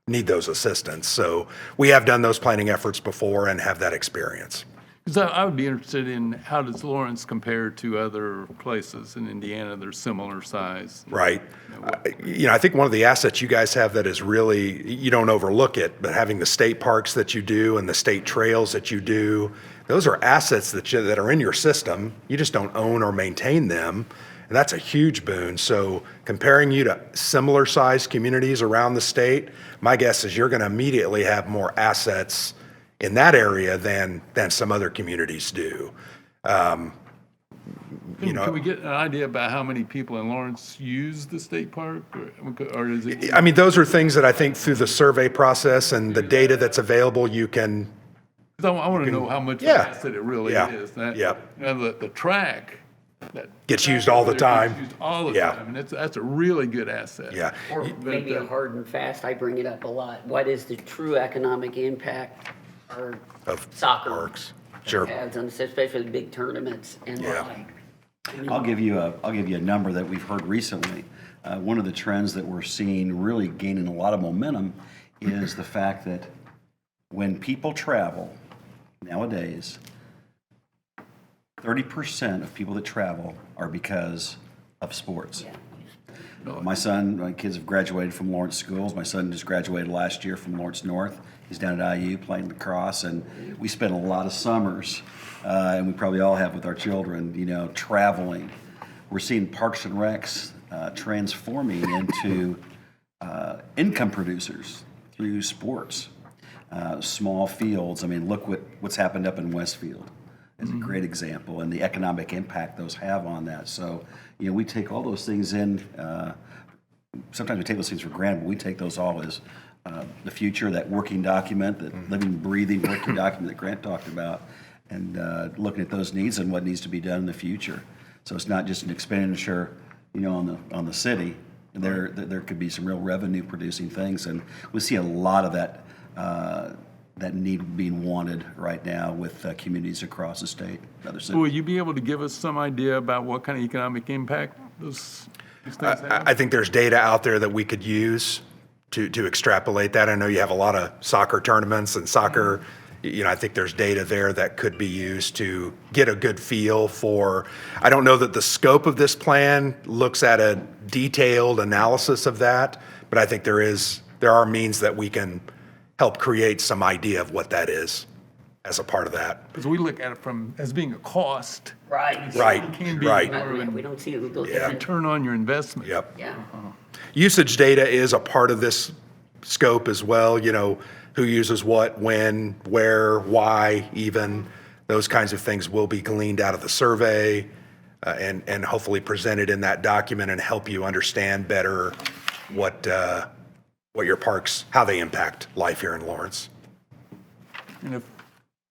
need those assistance. So we have done those planning efforts before and have that experience. Because I would be interested in how does Lawrence compare to other places in Indiana that are similar size? Right. I think one of the assets you guys have that is really, you don't overlook it, but having the state parks that you do and the state trails that you do, those are assets that are in your system. You just don't own or maintain them. And that's a huge boon. So comparing you to similar sized communities around the state, my guess is you're going to immediately have more assets in that area than some other communities do. Can we get an idea about how many people in Lawrence use the state park, or is it? I mean, those are things that I think through the survey process and the data that's available, you can. I want to know how much of Yeah. an asset it really Yeah. is. Yep. The track that Gets used all the gets time. used all the Yeah. time, and that's a really good asset. Yeah. Or maybe a hard and fast, I bring it up a lot. What is the true economic impact or Of soccer parks. Sure. has on, especially the big tournaments and the Yeah. like? I'll give you a number that we've heard recently. one of the trends that we're seeing really gaining a lot of momentum is the fact that when people travel nowadays, 30% of people that travel are because of sports. My kids have graduated from Lawrence schools. My son just graduated last year from Lawrence North. He's down at IU playing lacrosse, and we spent a lot of summers, and we probably all have with our children, traveling. We're seeing Parks and Recs transforming into income producers through sports, small fields. I mean, look what's happened up in Westfield. Is a great example, and the economic impact those have on that. So, we take all those things in. Sometimes we take those things for granted, but we take those all as the future, that working document, that living, breathing working document that Grant talked about, and looking at those needs and what needs to be done in the future. So it's not just an expenditure, on the city. There could be some real revenue producing things, and we see a lot of that need being wanted right now with communities across the state, other cities. Will you be able to give us some idea about what kind of economic impact these things have? I think there's data out there that we could use to extrapolate that. I know you have a lot of soccer tournaments and soccer, I think there's data there that could be used to get a good feel for, I don't know that the scope of this plan looks at a detailed analysis of that, but I think there are means that we can help create some idea of what that is as a part of that. Because we look at it as being a cost. Right. Right, It can be right. more of We a don't see those. Yeah. return on your investment. Yep. Yeah. Usage data is a part of this scope as well, who uses what, when, where, why, even. Those kinds of things will be gleaned out of the survey and hopefully presented in that document and help you understand better what your parks, how they impact life here in Lawrence. And if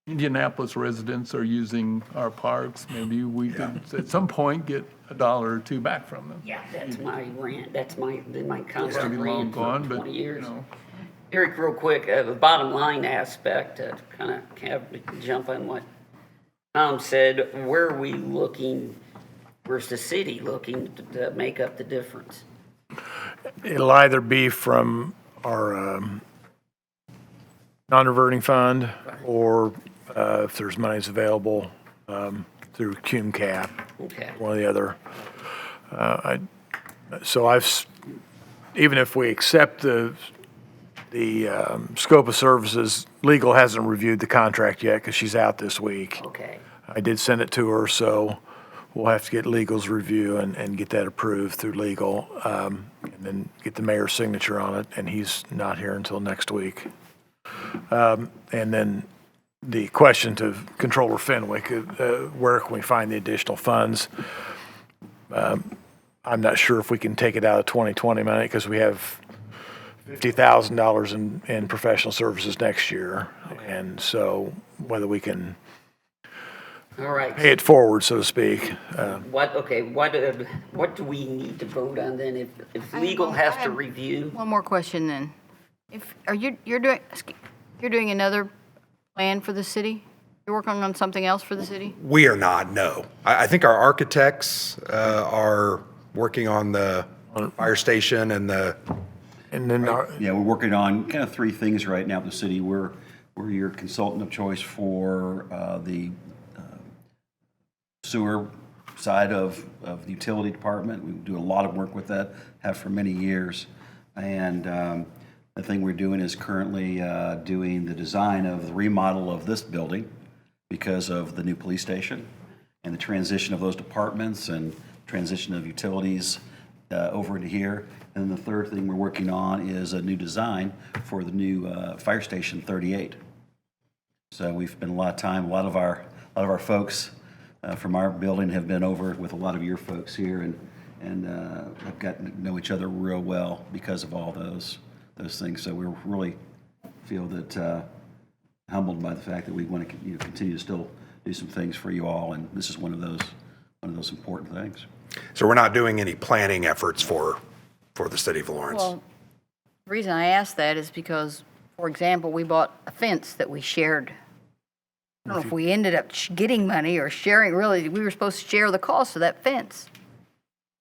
Indianapolis residents are using our parks, maybe we could, at some point, get $1 or $2 back from them. Yeah, that's my rant, that's my constant Maybe long rant gone, for but, 20 years. you know. Eric, real quick, the bottom line aspect, to kind of jump on what Tom said, where are we looking, where's the city looking to make up the difference? It'll either be from our non-reverting fund, or if there's monies available through cum cap, Okay. one or the other. Even if we accept the scope of services, legal hasn't reviewed the contract yet because she's out this week. Okay. I did send it to her, so we'll have to get legal's review and get that approved through legal, and then get the mayor's signature on it, and he's not here until next week. And then the question to Controller Fenwick, where can we find the additional funds? I'm not sure if we can take it out of 2020 money because we have $50,000 in professional services next year. And so whether we can All right. pay it forward, so to speak. What do we need to vote on then if legal has to review? One more question then. You're doing another plan for the city? You're working on something else for the city? We are not, no. I think our architects are working on the fire station and And then Yeah, we're working on kind of three things right now with the city. We're your consultant of choice for the sewer side of the utility department. We do a lot of work with that, have for many years. And the thing we're doing is currently doing the design of the remodel of this building because of the new police station and the transition of those departments and transition of utilities over into here. And then the third thing we're working on is a new design for the new fire station 38. So we've spent a lot of time, a lot of our folks from our building have been over with a lot of your folks here and have gotten to know each other real well because of all those things. So we really feel that humbled by the fact that we want to continue to still do some things for you all, and this is one of those important things. so we're not doing any planning efforts for the city of Lawrence. Well, the reason I asked that is because, for example, we bought a fence that we shared. I don't know if we ended up getting money or sharing, really, we were supposed to share the cost of that fence.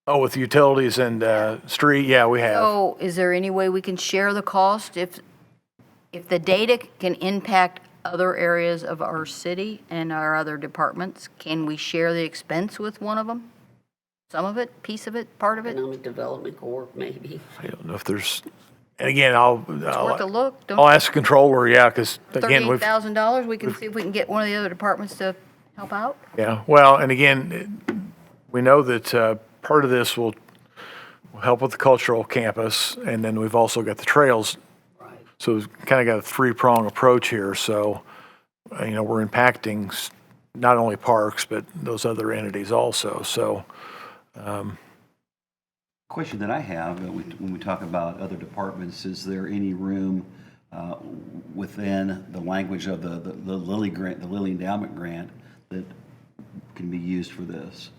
Oh, with utilities and street, yeah, we have. So is there any way we can share the cost if the data can impact other areas of our city and our other departments? Can we share the expense with one of them? Some of it, piece of it, part of it? Economic Development Corp, maybe. I don't know if there's, and again, I'll Worth a look. I'll ask the controller, yeah, because again, we've, $38,000, we can see if we can get one of the other departments to help out? yeah, well, and again, we know that part of this will help with the cultural campus, and then we've also got the trails. Right. So we've kind of got a three-prong approach here, so, we're impacting not only parks, but those other entities also, so. Question that I have, when we talk about other departments, is there any room within the language of the Lilly grant, the Lilly endowment grant, that can be used for this?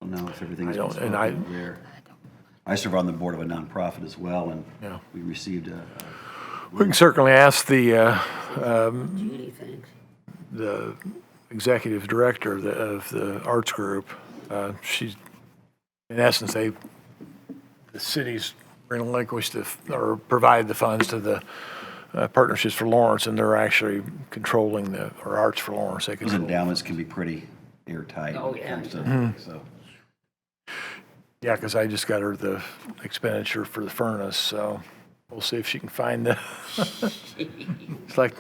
I don't know if everything is spoken there. I serve on the board of a nonprofit as well, and Yeah. we received We can certainly ask the Judy, thanks. the executive director of the arts group. She's, in essence, the city's relinquished or provide the funds to the Partnerships for Lawrence, and they're actually controlling or Arts for Lawrence. They those control. endowments can be pretty airtight Oh, when it yeah. comes to, Mm-hmm. so. Yeah, because I just got her the expenditure for the furnace, so we'll see if she can find the, it's like,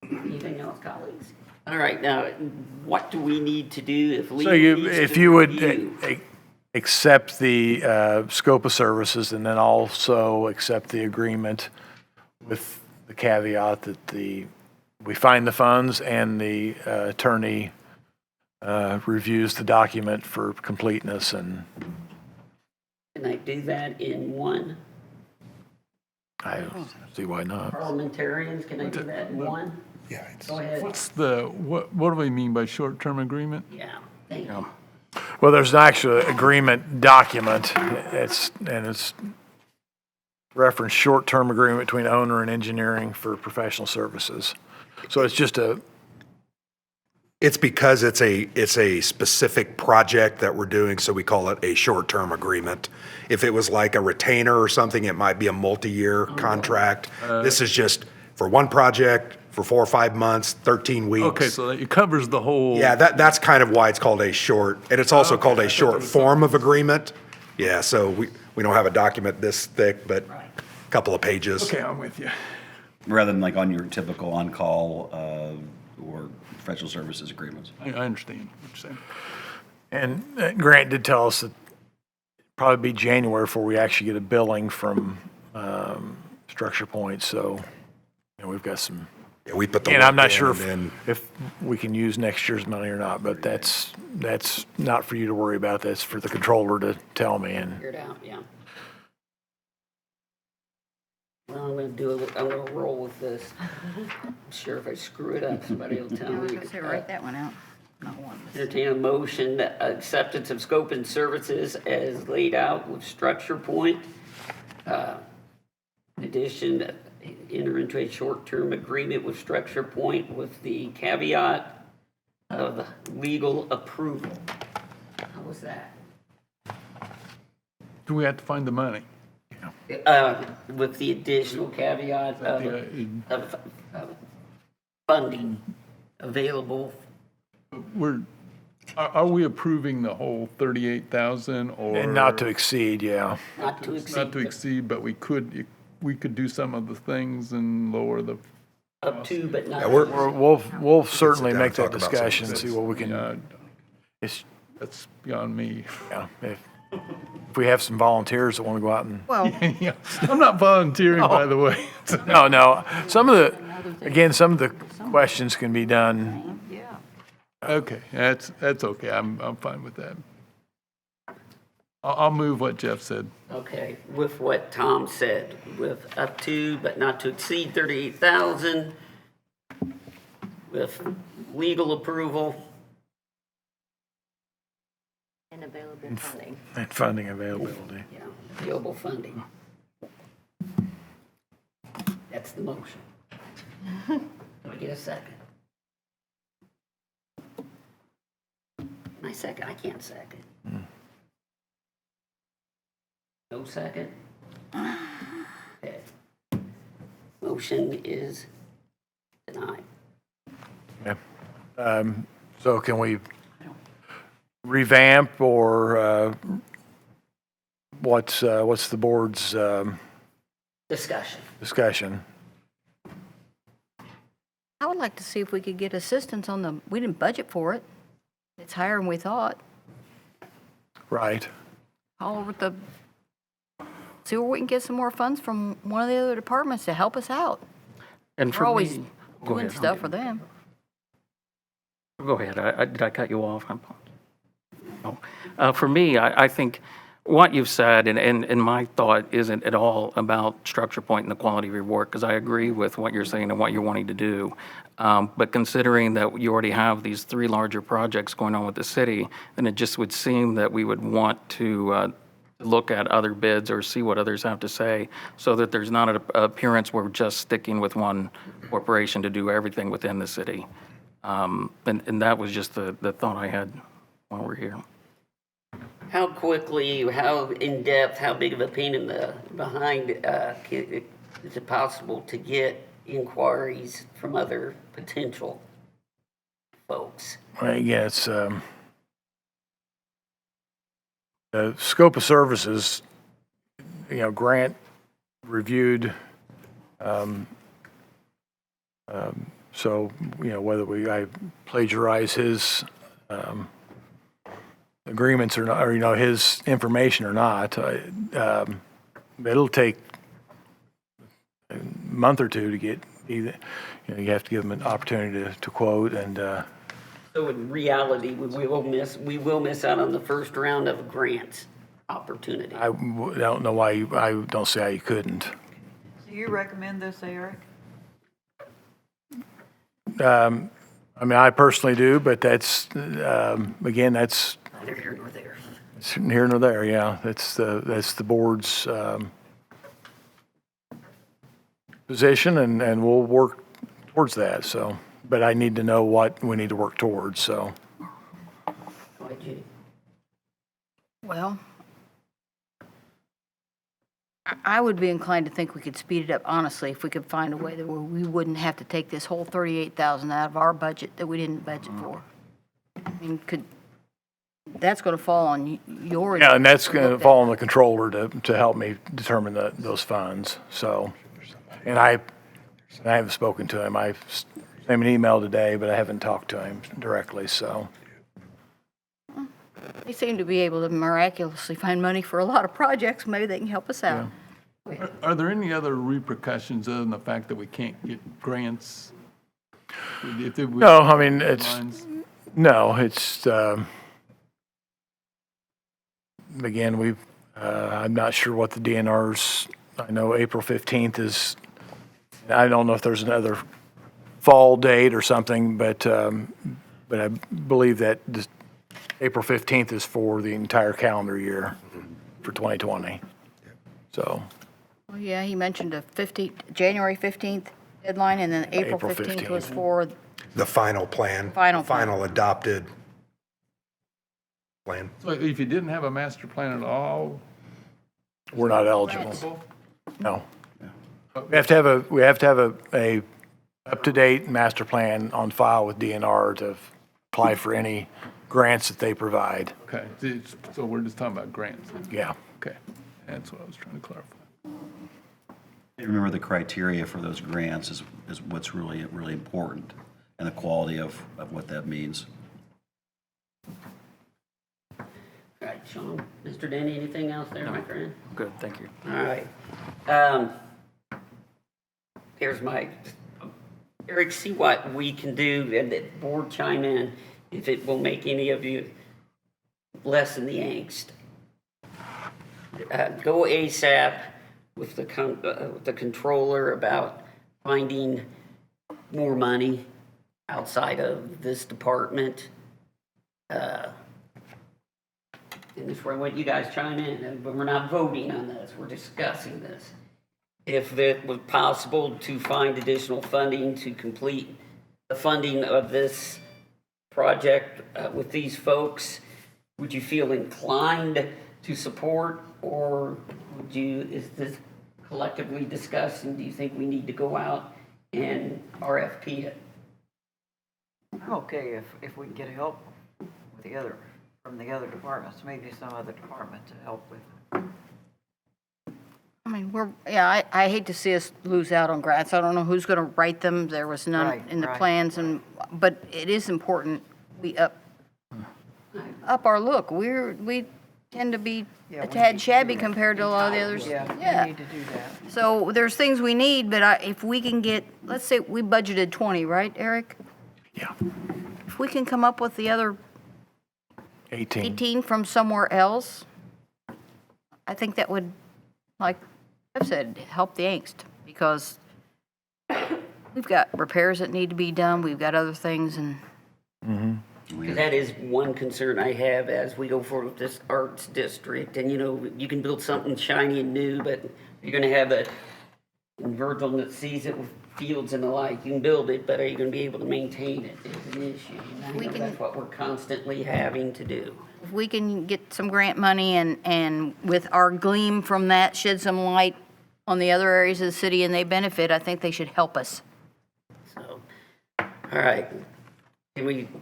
Anything else, colleagues? All right, now, what do we need to do if so legal needs if to you would review? accept the scope of services and then also accept the agreement with the caveat that we find the funds and the attorney reviews the document for completeness and Can I do that in one? I don't see why not. Parliamentarians, can I do that in one? Yeah, it's, Go ahead. What do we mean by short-term agreement? Yeah, thank you. Well, there's an actual agreement document. It's reference short-term agreement between owner and engineering for professional services. So it's just it's because it's a specific project that we're doing, so we call it a short-term agreement. If it was like a retainer or something, it might be a multi-year contract. This is just for one project, for 4 or 5 months, 13 weeks. Okay, so it covers the whole. Yeah, that's kind of why it's called a short, and it's also called a short form of agreement. Yeah, so we don't have a document this thick, but a couple of pages. Okay, I'm with you. Rather than like on your typical on-call or professional services agreements. I understand what you're saying. and Grant did tell us that it'd probably be January before we actually get a billing from Structure Point. So we've got some. Yeah, we put the And I'm work not in, sure and then- if we can use next year's money or not, but that's not for you to worry about. That's for the controller to tell me. And Figure it out, yeah. Well, I'm gonna roll with this. I'm sure if I screw it up, somebody will tell I was me. going to say, write that one out, not one. Entertain a motion, that acceptance of scope and services as laid out with Structure Point. Addition, enter into a short-term agreement with Structure Point with the caveat of legal approval. How was that? Do we have to find the money? With the additional caveat of funding available. Are we approving the whole 38,000 or? and not to exceed, yeah. Not to exceed. Not to exceed, but we could do some of the things and lower the. Up to, but not. Yeah, We'll certainly down make and that talk about some of discussion, this. see what we can, Yeah, it's, that's beyond me. yeah, if we have some volunteers that want to go out and, Well, Yeah, I'm not volunteering, by the way. no, some of the questions can be done, yeah. Okay, that's okay. I'm fine with that. I'll move what Jeff said. Okay, with what Tom said, with up to but not to exceed 38,000, with legal approval. And available funding. and funding availability. Yeah, available funding. That's the motion. Can I get a second? My second, I can't second. No second? Okay. Motion is denied. So can we revamp or what's the board's Discussion. discussion? I would like to see if we could get assistance on the, we didn't budget for it. It's higher than we thought. Right. All over the, see where we can get some more funds from one of the other departments to help us out. And We're for always me, go doing ahead, I'll stuff get- for them. Go ahead. Did I cut you off? For me, I think what you've said, and my thought isn't at all about structure point and the quality of your work, because I agree with what you're saying and what you're wanting to do. But considering that you already have these 3 larger projects going on with the city, then it just would seem that we would want to look at other bids or see what others have to say, so that there's not an appearance we're just sticking with one corporation to do everything within the city. And that was just the thought I had while we're here. How quickly, how in-depth, how big of a pain in the behind is it possible to get inquiries from other potential folks? Well, again, it's the scope of services, Grant reviewed. So, whether I plagiarize his agreements or not, or, his information or not, it'll take a month or two to get either, you have to give them an opportunity to quote and, So in reality, we will miss out on the first round of grants opportunity. I don't know why I don't see how you couldn't. Do you recommend this, Eric? I personally do, but that's, again, that's Neither here nor there. it's here nor there, yeah. That's the board's position, and we'll work towards that, so. But I need to know what we need to work towards, so. Go ahead, Judy. Well, I would be inclined to think we could speed it up, honestly, if we could find a way that we wouldn't have to take this whole 38,000 out of our budget that we didn't budget for. I mean, that's going to fall on your. Yeah, and that's going to fall on the controller to help me determine those funds, so. And I haven't spoken to him. I sent him an email today, but I haven't talked to him directly, so. They seem to be able to miraculously find money for a lot of projects. Maybe they can help us out. Are there any other repercussions other than the fact that we can't get grants? No, I mean, again, I'm not sure what the DNR's, I know April 15th is, I don't know if there's another fall date or something, but I believe that April 15th is for the entire calendar year for 2020. So. Well, yeah, he mentioned January 15th deadline, and then April 15th was for, The final plan. Final plan. Final adopted plan. So if you didn't have a master plan at all, We're not eligible. No. We have to have a up-to-date master plan on file with DNR to apply for any grants that they provide. okay, so we're just talking about grants. Yeah. Okay, that's what I was trying to clarify. Remember, the criteria for those grants is what's really, really important, and the quality of what that means. All right, Sean. Mr. Denny, anything else there, my friend? Good, thank you. All right. Here's Eric, see what we can do, and the board chime in if it will make any of you lessen the angst. Go ASAP with the controller about finding more money outside of this department. And this is where I want you guys chime in, but we're not voting on this, we're discussing this. If it was possible to find additional funding to complete the funding of this project with these folks, would you feel inclined to support, or is this collectively discussed, and do you think we need to go out and RFP it? I'm okay if we can get help with from the other departments, maybe some other department to help with it. I mean, I hate to see us lose out on grants. I don't know who's going to write them. There was none Right, in the right. plans, but it is important we up our look. We tend to be Yeah, a we tad need to shabby do that. compared to a lot of the others. Yeah, Yeah. we need to do that. So there's things we need, but if we can get, let's say we budgeted 20, right, Eric? Yeah. If we can come up with the other 18. 18 from somewhere else, I think that would, like I've said, help the angst, because we've got repairs that need to be done, we've got other things, and That is one concern I have as we go forward with this arts district. And, you can build something shiny and new, but you're going to have and Virgil that sees it with fields and the like. You can build it, but are you going to be able to maintain it is an issue. And I know that's what we're constantly having to do. if we can get some grant money and with our gleam from that, shed some light on the other areas of the city and they benefit, I think they should help us. So, all right.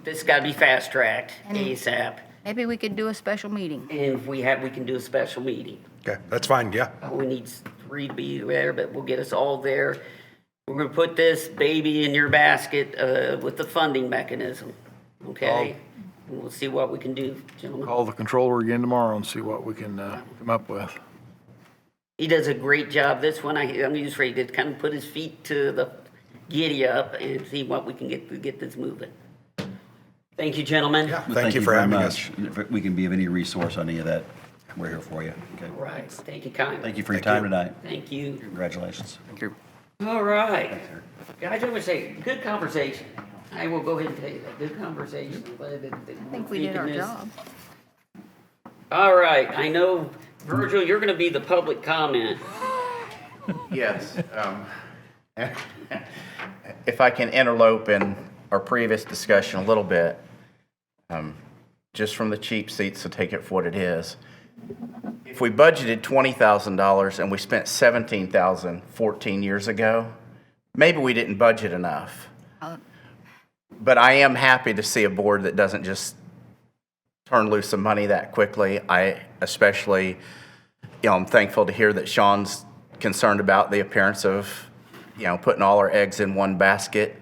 This got to be fast-tracked ASAP. Maybe we could do a special meeting. And if we can do a special meeting. Okay, that's fine, yeah. We need 3 to be there, but we'll get us all there. We're going to put this baby in your basket with the funding mechanism, okay? And we'll see what we can do, gentlemen. Call the controller again tomorrow and see what we can come up with. He does a great job. This one, I'm just ready to kind of put his feet to the giddy up and see what we can get to get this moving. Thank you, gentlemen. Yeah, thank you for very having us. much. If we can be of any resource on any of that, we're here for you. Okay. All right. Thank you kindly. Thank you for your time tonight. Thank you. Congratulations. Thank you. All right. Guys, I would say, good conversation. I will go ahead and tell you that. Good conversation. I think we did our job. All right. I know, Virgil, you're going to be the public comment. Yes. If I can interlope in our previous discussion a little bit, just from the cheap seats, so take it for what it is. If we budgeted $20,000 and we spent $17,000 14 years ago, maybe we didn't budget enough. But I am happy to see a board that doesn't just turn loose some money that quickly. I especially, I'm thankful to hear that Sean's concerned about the appearance of, putting all our eggs in one basket.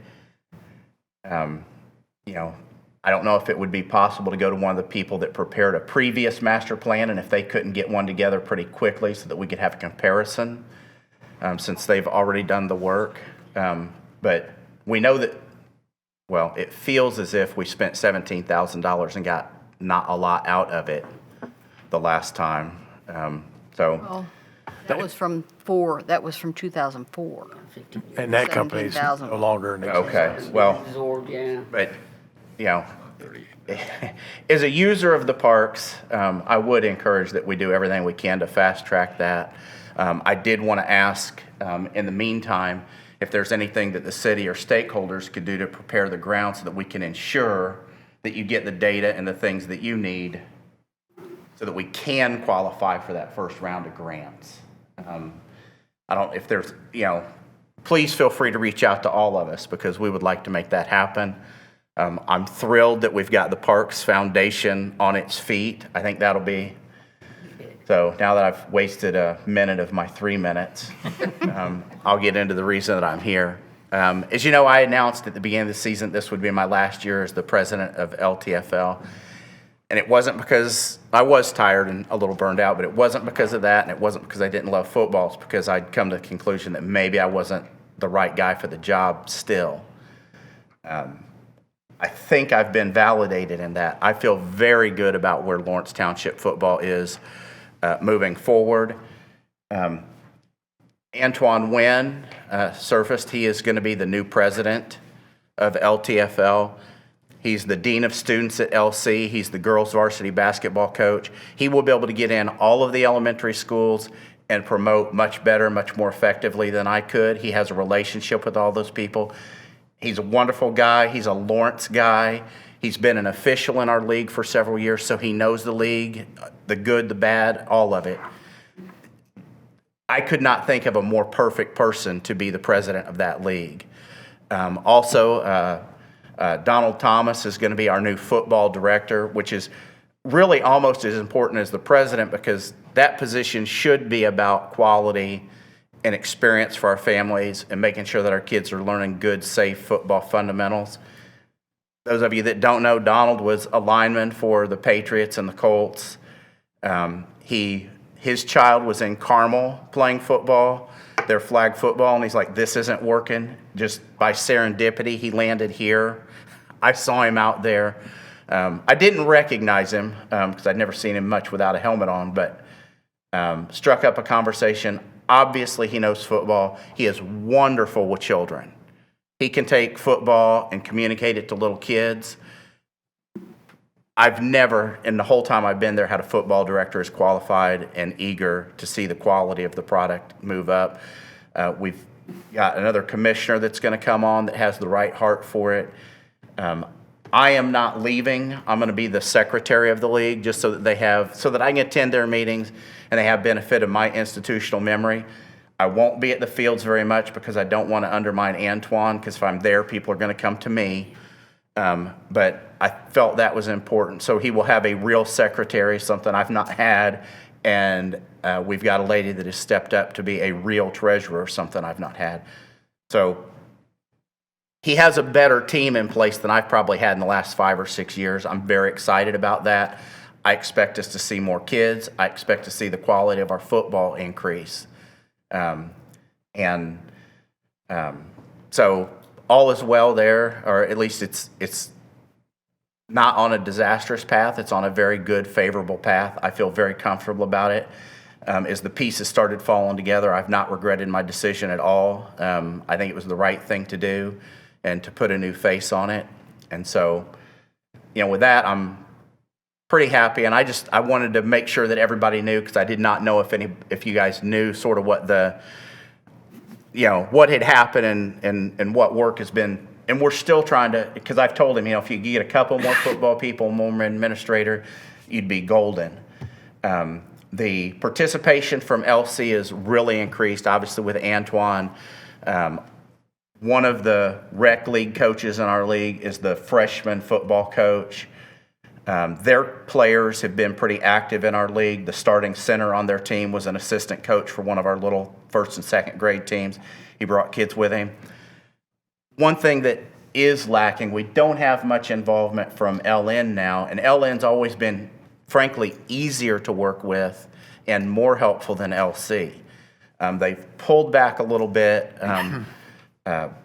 I don't know if it would be possible to go to one of the people that prepared a previous master plan, and if they couldn't get one together pretty quickly so that we could have a comparison, since they've already done the work. But we know that, it feels as if we spent $17,000 and got not a lot out of it the last time. Well, that was from 2004. And that company's 17,000. no longer in existence. Okay, well, Absorbed, yeah. but, as a user of the parks, I would encourage that we do everything we can to fast track that. I did want to ask, in the meantime, if there's anything that the city or stakeholders could do to prepare the ground so that we can ensure that you get the data and the things that you need so that we can qualify for that first round of grants. If there's, please feel free to reach out to all of us because we would like to make that happen. I'm thrilled that we've got the Parks Foundation on its feet. I think that'll be, so now that I've wasted a minute of my 3 minutes, I'll get into the reason that I'm here. As you know, I announced at the beginning of the season this would be my last year as the president of LTFL. And it wasn't because I was tired and a little burned out, but it wasn't because of that, and it wasn't because I didn't love football. It's because I'd come to the conclusion that maybe I wasn't the right guy for the job still. I think I've been validated in that. I feel very good about where Lawrence Township football is moving forward. Antoine Wynn surfaced. He is going to be the new president of LTFL. He's the dean of students at LC. He's the girls varsity basketball coach. He will be able to get in all of the elementary schools and promote much better, much more effectively than I could. He has a relationship with all those people. He's a wonderful guy. He's a Lawrence guy. He's been an official in our league for several years, so he knows the league, the good, the bad, all of it. I could not think of a more perfect person to be the president of that league. Also, Donald Thomas is going to be our new football director, which is really almost as important as the president, because that position should be about quality and experience for our families and making sure that our kids are learning good, safe football fundamentals. Those of you that don't know, Donald was a lineman for the Patriots and the Colts. His child was in Carmel playing football, their flag football, and he's like, this isn't working. Just by serendipity, he landed here. I saw him out there. I didn't recognize him because I'd never seen him much without a helmet on, but struck up a conversation. Obviously, he knows football. He is wonderful with children. He can take football and communicate it to little kids. I've never, in the whole time I've been there, had a football director as qualified and eager to see the quality of the product move up. We've got another commissioner that's going to come on that has the right heart for it. I am not leaving. I'm going to be the secretary of the league just so that I can attend their meetings and they have benefit of my institutional memory. I won't be at the fields very much because I don't want to undermine Antoine, because if I'm there, people are going to come to me. But I felt that was important. So he will have a real secretary, something I've not had, and we've got a lady that has stepped up to be a real treasurer, something I've not had. So he has a better team in place than I've probably had in the last 5 or 6 years. I'm very excited about that. I expect us to see more kids. I expect to see the quality of our football increase. So all is well there, or at least it's not on a disastrous path. It's on a very good, favorable path. I feel very comfortable about it. As the pieces started falling together, I've not regretted my decision at all. I think it was the right thing to do and to put a new face on it. And so, with that, I'm pretty happy. And I wanted to make sure that everybody knew, because I did not know if you guys knew sort of what what had happened and what work has been. And we're still trying to, because I've told him, if you get a couple more football people, more administrator, you'd be golden. The participation from LC is really increased, obviously with Antoine. One of the rec league coaches in our league is the freshman football coach. Their players have been pretty active in our league. The starting center on their team was an assistant coach for one of our little first and second grade teams. He brought kids with him. One thing that is lacking, we don't have much involvement from LN now, and LN's always been, frankly, easier to work with and more helpful than LC. They've pulled back a little bit. Pat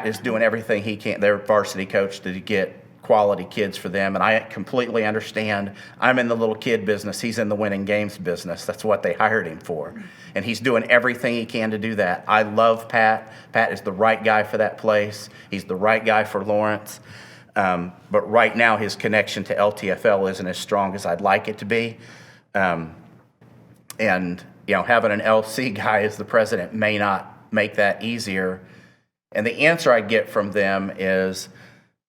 is doing everything he can, their varsity coach, to get quality kids for them, and I completely understand. I'm in the little kid business. He's in the winning games business. That's what they hired him for, and he's doing everything he can to do that. I love Pat. Pat is the right guy for that place. He's the right guy for Lawrence, but right now his connection to LTFL isn't as strong as I'd like it to be, and having an LC guy as the president may not make that easier. And the answer I get from them is,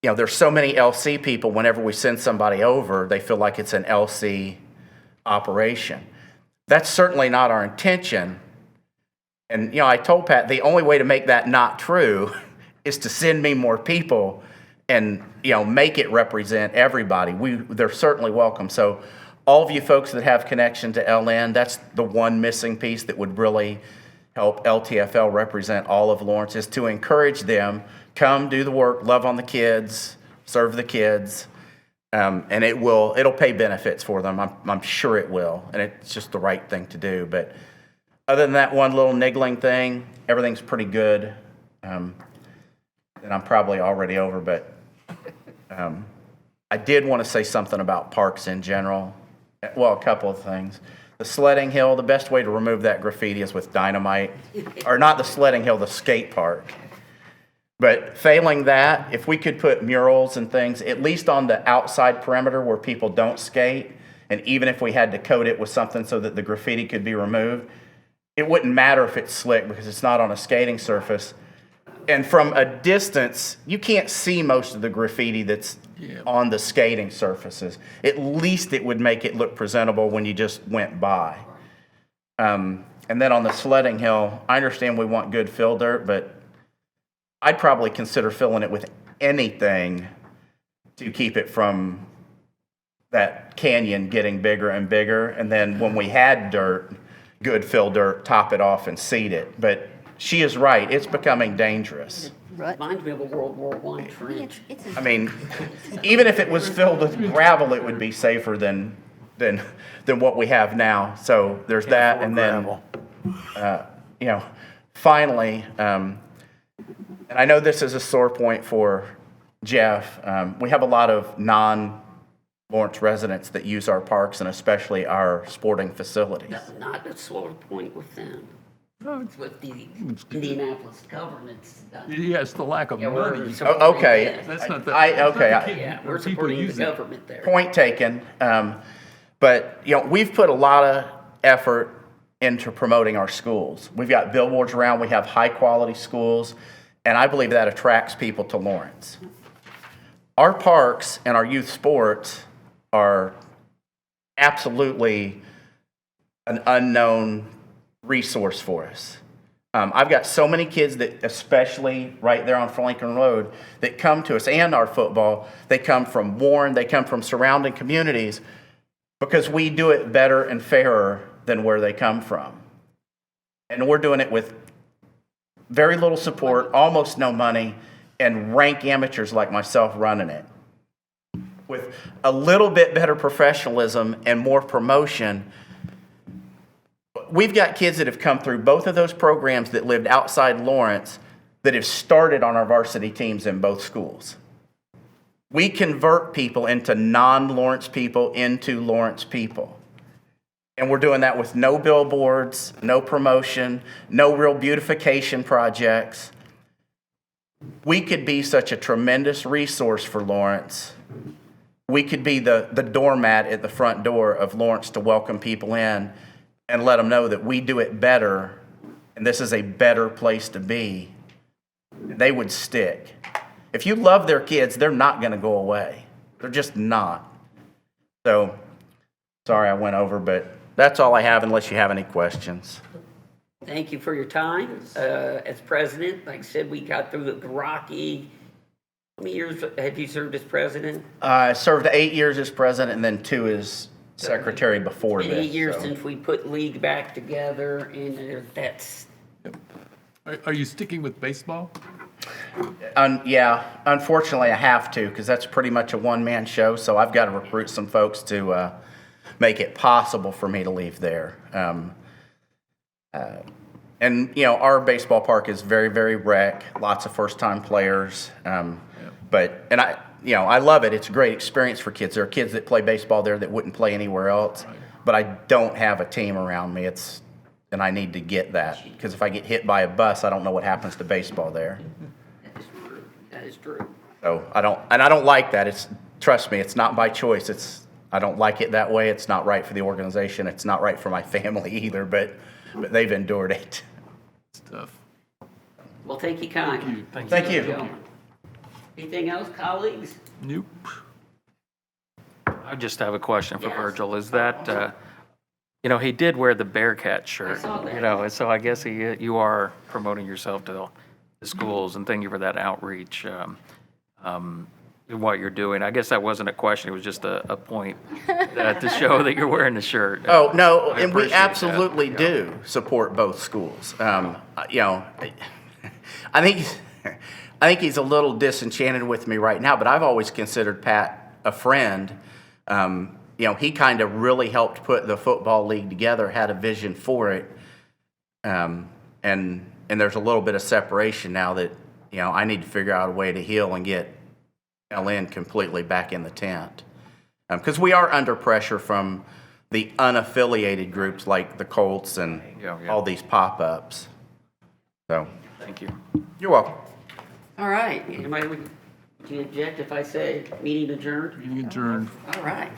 there's so many LC people, whenever we send somebody over, they feel like it's an LC operation. That's certainly not our intention. And, I told Pat, the only way to make that not true is to send me more people and, make it represent everybody. They're certainly welcome. So all of you folks that have connection to LN, that's the one missing piece that would really help LTFL represent all of Lawrence, is to encourage them, come do the work, love on the kids, serve the kids, and it'll pay benefits for them. I'm sure it will, and it's just the right thing to do. But other than that one little niggling thing, everything's pretty good. And I'm probably already over, but I did want to say something about parks in general. Well, a couple of things. The sledding hill, the best way to remove that graffiti is with dynamite. Or not the sledding hill, the skate park. But failing that, if we could put murals and things, at least on the outside perimeter where people don't skate, and even if we had to coat it with something so that the graffiti could be removed, it wouldn't matter if it's slick because it's not on a skating surface. And from a distance, you can't see most of the graffiti that's on the skating surfaces. At least it would make it look presentable when you just went by. And then on the sledding hill, I understand we want good fill dirt, but I'd probably consider filling it with anything to keep it from that canyon getting bigger and bigger. And then when we had dirt, good fill dirt, top it off and seed it. But she is right, it's becoming dangerous. Reminds me of a World War I trench. I mean, even if it was filled with gravel, it would be safer than what we have now. So there's that, and then, finally, and I know this is a sore point for Jeff. We have a lot of non-Lawrence residents that use our parks and especially our sporting facilities. That's not a sore point with them. It's with the Indianapolis government's. Yes, the lack of Yeah, we're money. supporting Okay. them. That's not the. I- that's not the okay, I- kid- Yeah, the we're people supporting the using it. government there. Point taken. But, we've put a lot of effort into promoting our schools. We've got billboards around, we have high-quality schools, and I believe that attracts people to Lawrence. Our parks and our youth sports are absolutely an unknown resource for us. I've got so many kids that, especially right there on Lincoln Road, that come to us, and our football, they come from Warren, they come from surrounding communities, because we do it better and fairer than where they come from. And we're doing it with very little support, almost no money, and rank amateurs like myself running it. With a little bit better professionalism and more promotion, we've got kids that have come through both of those programs that lived outside Lawrence that have started on our varsity teams in both schools. We convert people into non-Lawrence people into Lawrence people. And we're doing that with no billboards, no promotion, no real beautification projects. We could be such a tremendous resource for Lawrence. We could be the doormat at the front door of Lawrence to welcome people in and let them know that we do it better and this is a better place to be. They would stick. If you love their kids, they're not going to go away. They're just not. So, sorry I went over, but that's all I have unless you have any questions. Thank you for your time as president. Like I said, we got through the rocky. How many years have you served as president? I served 8 years as president and then 2 as secretary before this. 8 years so. since we put league back together, and that's. Are you sticking with baseball? Yeah, unfortunately I have to because that's pretty much a one-man show, so I've got to recruit some folks to make it possible for me to leave there. And, our baseball park is very, very rec, lots of first-time players. I love it. It's a great experience for kids. There are kids that play baseball there that wouldn't play anywhere else, but I don't have a team around me. And I need to get that because if I get hit by a bus, I don't know what happens to baseball there. That is true. So I don't like that. Trust me, it's not by choice. I don't like it that way. It's not right for the organization. It's not right for my family either, but they've endured it. Stuff. Well, thank you kindly. Thank you. Gentlemen. Anything else, colleagues? Nope. I just have a question for Yes. Virgil. Is that, he did wear the Bearcat shirt. I saw that. So I guess you are promoting yourself to the schools, and thank you for that outreach, in what you're doing. I guess that wasn't a question, it was just a point to show that you're wearing the shirt. Oh, no, I and we appreciate that. absolutely do support both schools. I think he's a little disenchanted with me right now, but I've always considered Pat a friend. He kind of really helped put the football league together, had a vision for it. And there's a little bit of separation now that, I need to figure out a way to heal and get LN completely back in the tent. Because we are under pressure from the unaffiliated groups like the Colts and all these pop-ups. So, Thank you. you're welcome. All right. Anybody would you object if I say meeting adjourned? Meeting adjourned. All right.